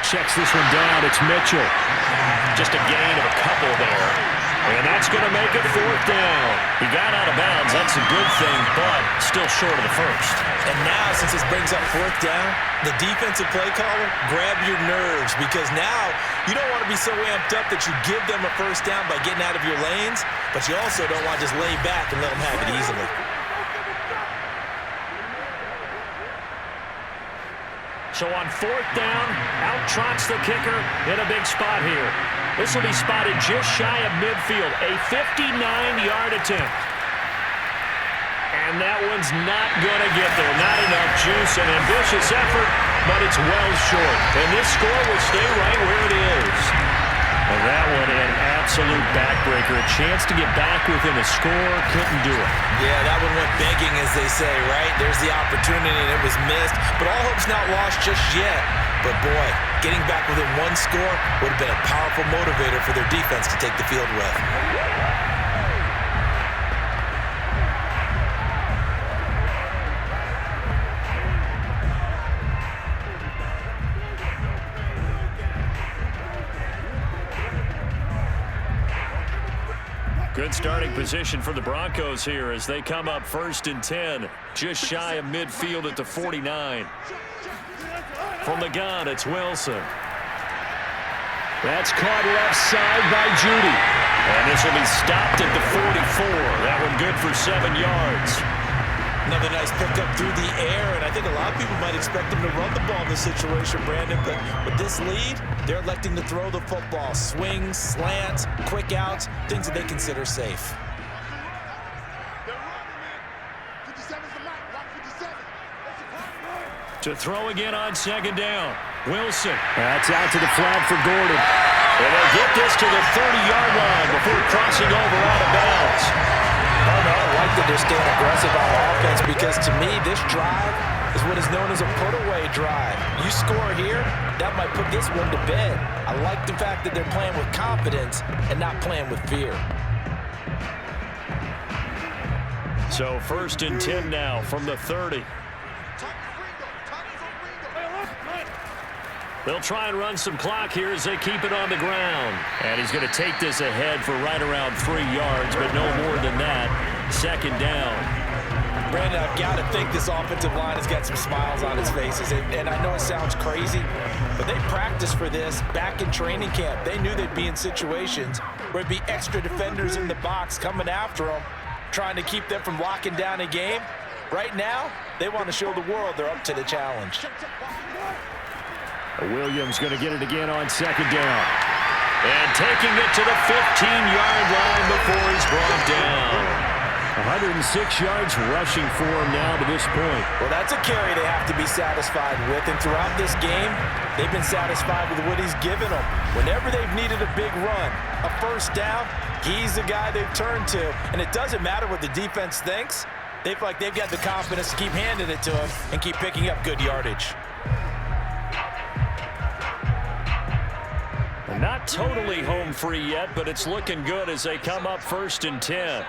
S2: Checks this one down. It's Mitchell.
S4: Just a gain of a couple there. And that's going to make it 4th down. He got out of bounds. That's a good thing, but still short of the first.
S3: And now, since this brings up 4th down, the defensive play caller, grab your nerves, because now you don't want to be so amped up that you give them a first down by getting out of your lanes, but you also don't want to just lay back and let them have it easily.
S4: So on 4th down, out trots the kicker in a big spot here. This will be spotted just shy of midfield, a 59-yard attempt. And that one's not going to get there. Not enough juice, an ambitious effort, but it's well short. And this score will stay right where it is. And that one, an absolute backbreaker. A chance to get back within a score, couldn't do it.
S3: Yeah, that one went begging, as they say, right? There's the opportunity, and it was missed. But all hope's not lost just yet. But, boy, getting back within one score would have been a powerful motivator for their defense to take the field with.
S4: Good starting position for the Broncos here as they come up 1st and 10, just shy of midfield at the 49. From the gun, it's Wilson.
S2: That's caught left side by Judy.
S4: And this will be stopped at the 44. That one good for 7 yards.
S3: Another nice pickup through the air, and I think a lot of people might expect them to run the ball in this situation, Brandon, but with this lead, they're electing to throw the football. Swings, slants, quick outs, things that they consider safe.
S4: To throw again on 2nd down. Wilson.
S2: That's out to the flat for Gordon.
S4: And they'll get this to the 30-yard line before crossing over out of bounds.
S3: Oh, no, I like that they're staying aggressive on offense, because to me, this drive is what is known as a put-away drive. You score here, that might put this one to bed. I like the fact that they're playing with confidence and not playing with fear.
S4: So 1st and 10 now from the 30. They'll try and run some clock here as they keep it on the ground. And he's going to take this ahead for right around 3 yards, but no more than that. 2nd down.
S3: Brandon, I've got to think this offensive line has got some smiles on its faces. And I know it sounds crazy, but they practiced for this back in training camp. They knew they'd be in situations where it'd be extra defenders in the box coming after them, trying to keep them from locking down a game. Right now, they want to show the world they're up to the challenge.
S2: Williams going to get it again on 2nd down.
S4: And taking it to the 15-yard line before he's brought down.
S2: 106 yards rushing for him now to this point.
S3: Well, that's a carry they have to be satisfied with. And throughout this game, they've been satisfied with what he's given them. Whenever they've needed a big run, a first down, he's the guy they've turned to. And it doesn't matter what the defense thinks. They feel like they've got the confidence to keep handing it to him and keep picking up good yardage.
S4: Not totally home free yet, but it's looking good as they come up 1st and 10.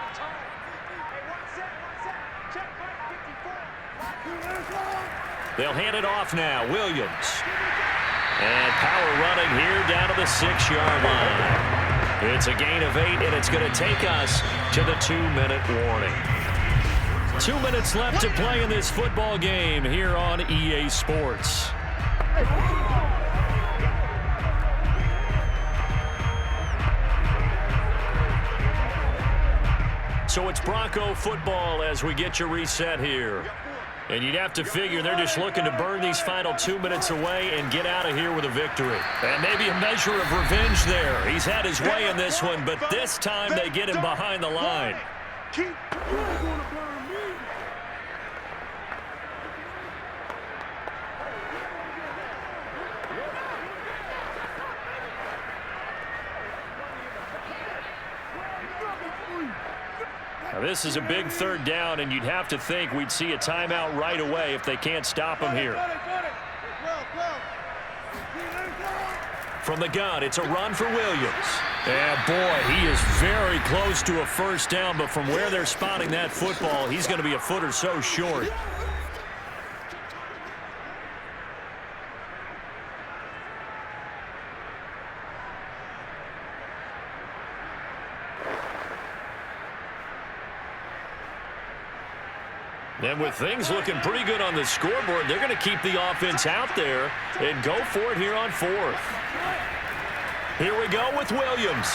S4: They'll hand it off now. Williams. And power running here down to the 6-yard line.
S2: It's a gain of 8, and it's going to take us to the 2-minute warning. 2 minutes left to play in this football game here on EA Sports. So it's Bronco football as we get you reset here. And you'd have to figure they're just looking to burn these final 2 minutes away and get out of here with a victory. And maybe a measure of revenge there. He's had his way in this one, but this time they get him behind the line. Now this is a big 3rd down, and you'd have to think we'd see a timeout right away if they can't stop him here. From the gun, it's a run for Williams. And boy, he is very close to a 1st down, but from where they're spotting that football, he's going to be a foot or so short. And with things looking pretty good on the scoreboard, they're going to keep the offense out there and go for it here on 4th. Here we go with Williams.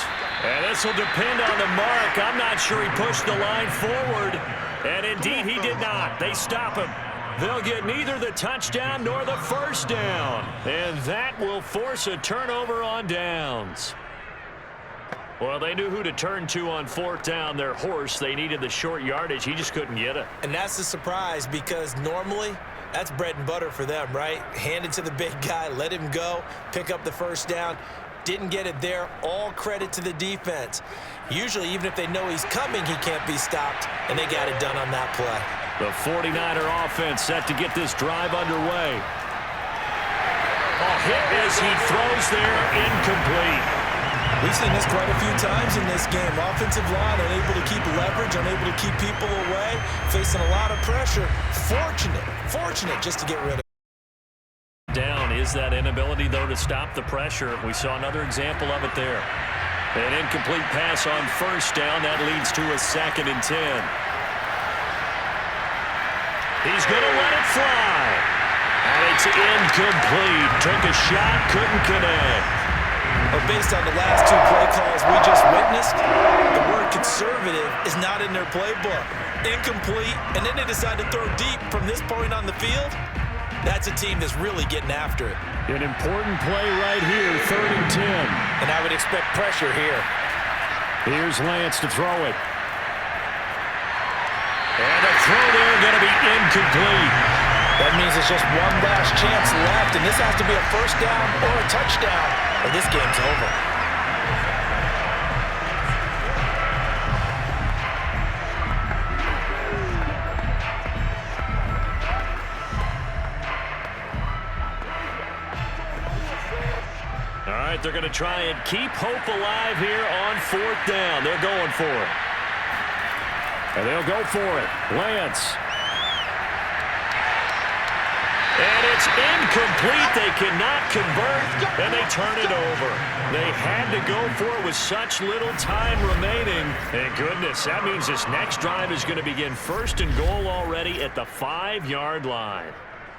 S2: And this will depend on the mark. I'm not sure he pushed the line forward. And indeed, he did not. They stop him. They'll get neither the touchdown nor the 1st down. And that will force a turnover on downs. Well, they knew who to turn to on 4th down. Their horse, they needed the short yardage. He just couldn't get it.
S3: And that's a surprise because normally that's bread and butter for them, right? Hand it to the big guy, let him go, pick up the 1st down. Didn't get it there. All credit to the defense. Usually, even if they know he's coming, he can't be stopped, and they got it done on that play.
S2: The 49er offense set to get this drive underway. A hit as he throws there, incomplete.
S3: We've seen this quite a few times in this game. Offensive line unable to keep leverage, unable to keep people away, facing a lot of pressure. Fortunate just to get rid of it.
S2: Down is that inability, though, to stop the pressure. We saw another example of it there. An incomplete pass on 1st down. That leads to a 2nd and 10. He's going to let it fly. And it's incomplete. Took a shot, couldn't connect.
S3: But based on the last 2 play calls we just witnessed, the word conservative is not in their playbook. Incomplete, and then they decide to throw deep from this point on the field. That's a team that's really getting after it.
S2: An important play right here, 3rd and 10.
S3: And I would expect pressure here.
S2: Here's Lance to throw it. And the throw there going to be incomplete.
S3: That means it's just one last chance left, and this has to be a 1st down or a touchdown, or this game's over.
S2: All right, they're going to try and keep hope alive here on 4th down. They're going for it. And they'll go for it. Lance. And it's incomplete. They cannot convert, and they turn it over. They had to go for it with such little time remaining. And goodness, that means this next drive is going to begin 1st and goal already at the 5-yard line.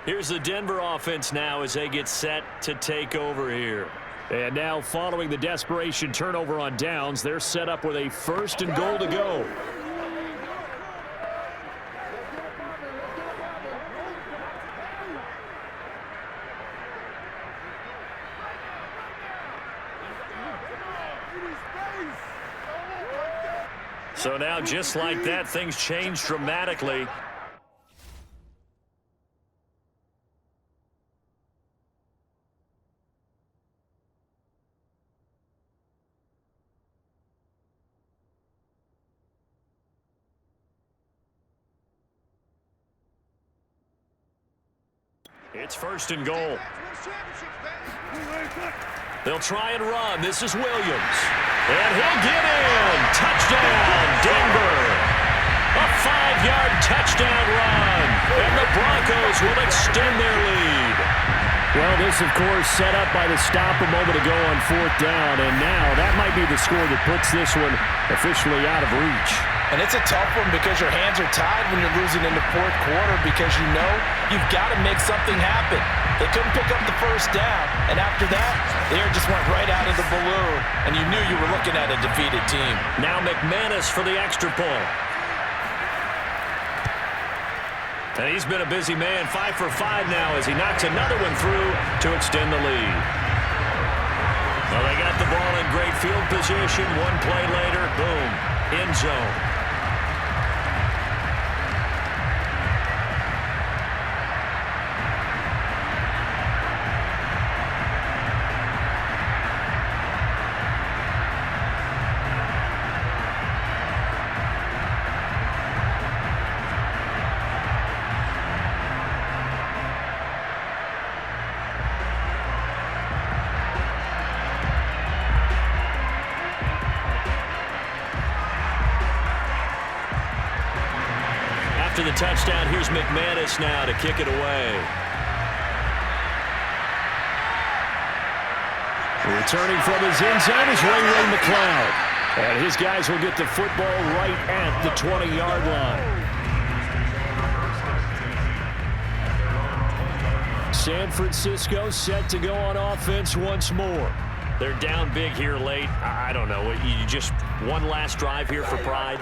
S2: Here's the Denver offense now as they get set to take over here. And now following the desperation turnover on downs, they're set up with a 1st and goal to go. So now, just like that, things change dramatically. It's 1st and goal. They'll try and run. This is Williams. And he'll get in. Touchdown, Denver. A 5-yard touchdown run. And the Broncos will extend their lead. Well, this, of course, set up by the stop a moment ago on 4th down, and now that might be the score that puts this one officially out of reach.
S3: And it's a tough one because your hands are tied when you're losing in the 4th quarter because you know you've got to make something happen. They couldn't pick up the first down, and after that, the air just went right out of the balloon, and you knew you were looking at a defeated team.
S2: Now McManus for the extra point.
S4: And he's been a busy man, 5 for 5 now as he knocks another one through to extend the lead. Well, they got the ball in great field position. One play later, boom, end zone. After the touchdown, here's McManus now to kick it away.
S2: Returning from his end zone is Ray McLeod. And his guys will get the football right at the 20-yard line. San Francisco set to go on offense once more.
S4: They're down big here late. I don't know. You just one last drive here for pride.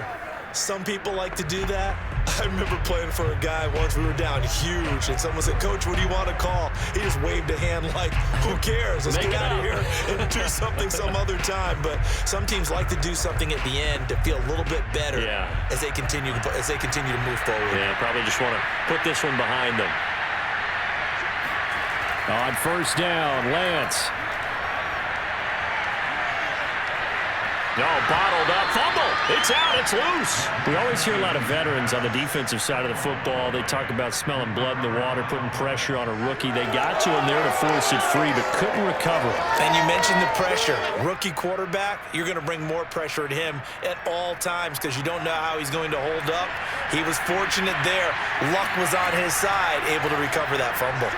S7: Some people like to do that. I remember playing for a guy once. We were down huge, and someone said, "Coach, what do you want to call?" He just waved a hand like, "Who cares? Let's get out of here and do something some other time." But some teams like to do something at the end to feel a little bit better as they continue to move forward.
S4: Yeah, probably just want to put this one behind them.
S2: On 1st down, Lance.
S4: No, bottled up, fumble. It's out, it's loose.
S2: We always hear a lot of veterans on the defensive side of the football. They talk about smelling blood in the water, putting pressure on a rookie. They got to him there to force it free, but couldn't recover.
S3: And you mentioned the pressure. Rookie quarterback, you're going to bring more pressure at him at all times because you don't know how he's going to hold up. He was fortunate there. Luck was on his side, able to recover that fumble.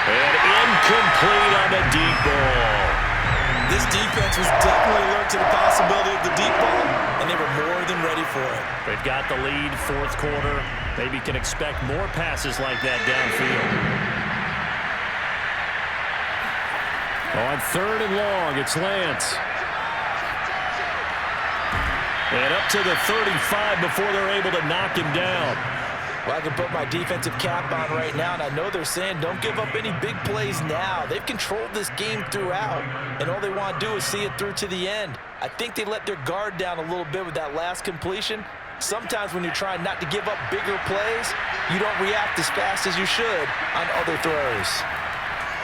S4: And incomplete on the deep ball.
S7: This defense was definitely alert to the possibility of the deep ball, and they were more than ready for it.
S4: They've got the lead, 4th quarter. Maybe can expect more passes like that downfield.
S2: On 3rd and long, it's Lance.
S4: And up to the 35 before they're able to knock him down.
S3: Well, I can put my defensive cap on right now, and I know they're saying don't give up any big plays now. They've controlled this game throughout, and all they want to do is see it through to the end. I think they let their guard down a little bit with that last completion. Sometimes when you're trying not to give up bigger plays, you don't react as fast as you should on other throws.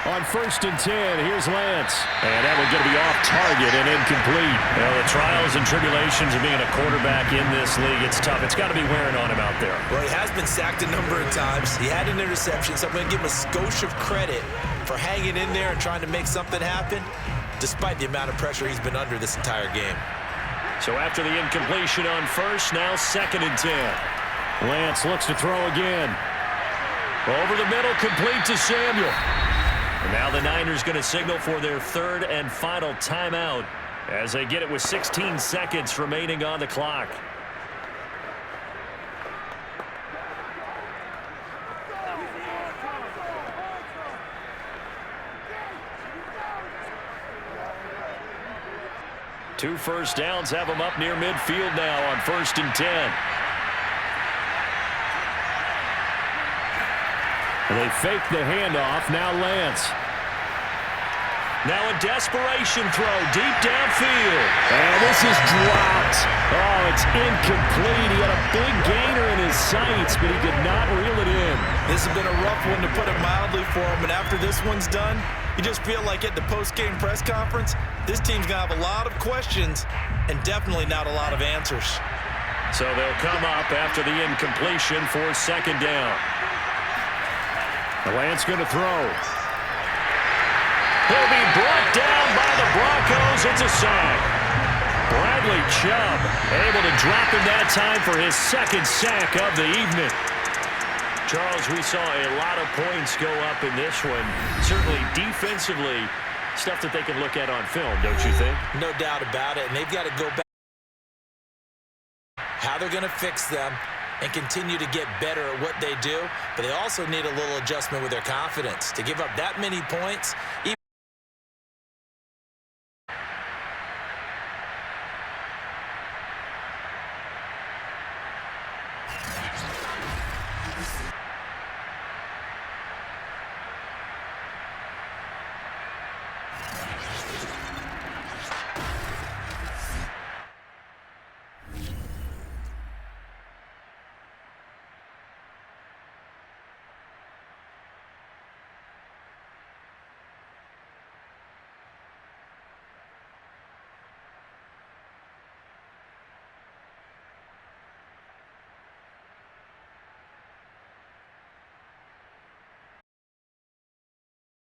S2: On 1st and 10, here's Lance. And that one's going to be off target and incomplete.
S4: You know, the trials and tribulations of being a quarterback in this league, it's tough. It's got to be wearing on him out there.
S7: Well, he has been sacked a number of times. He had an interception, so I'm going to give him a skosh of credit for hanging in there and trying to make something happen, despite the amount of pressure he's been under this entire game.
S4: So after the incompletion on 1st, now 2nd and 10.
S2: Lance looks to throw again.
S4: Over the middle, complete to Samuel. And now the Niners going to signal for their 3rd and final timeout as they get it with 16 seconds remaining on the clock. Two first downs have them up near midfield now on 1st and 10.
S2: They fake the handoff. Now Lance.
S4: Now a desperation throw deep downfield.
S2: And this is dropped. Oh, it's incomplete. He had a big gainer in his sights, but he could not reel it in.
S7: This has been a rough one, to put it mildly, for him. And after this one's done, you just feel like at the post-game press conference, this team's going to have a lot of questions and definitely not a lot of answers.
S4: So they'll come up after the incompletion for 2nd down.
S2: Lance going to throw.
S4: He'll be brought down by the Broncos. It's a sack. Bradley Chubb able to drop him that time for his 2nd sack of the evening. Charles, we saw a lot of points go up in this one. Certainly defensively, stuff that they can look at on film, don't you think?
S3: No doubt about it, and they've got to go back how they're going to fix them and continue to get better at what they do, but they also need a little adjustment with their confidence. To give up that many points, even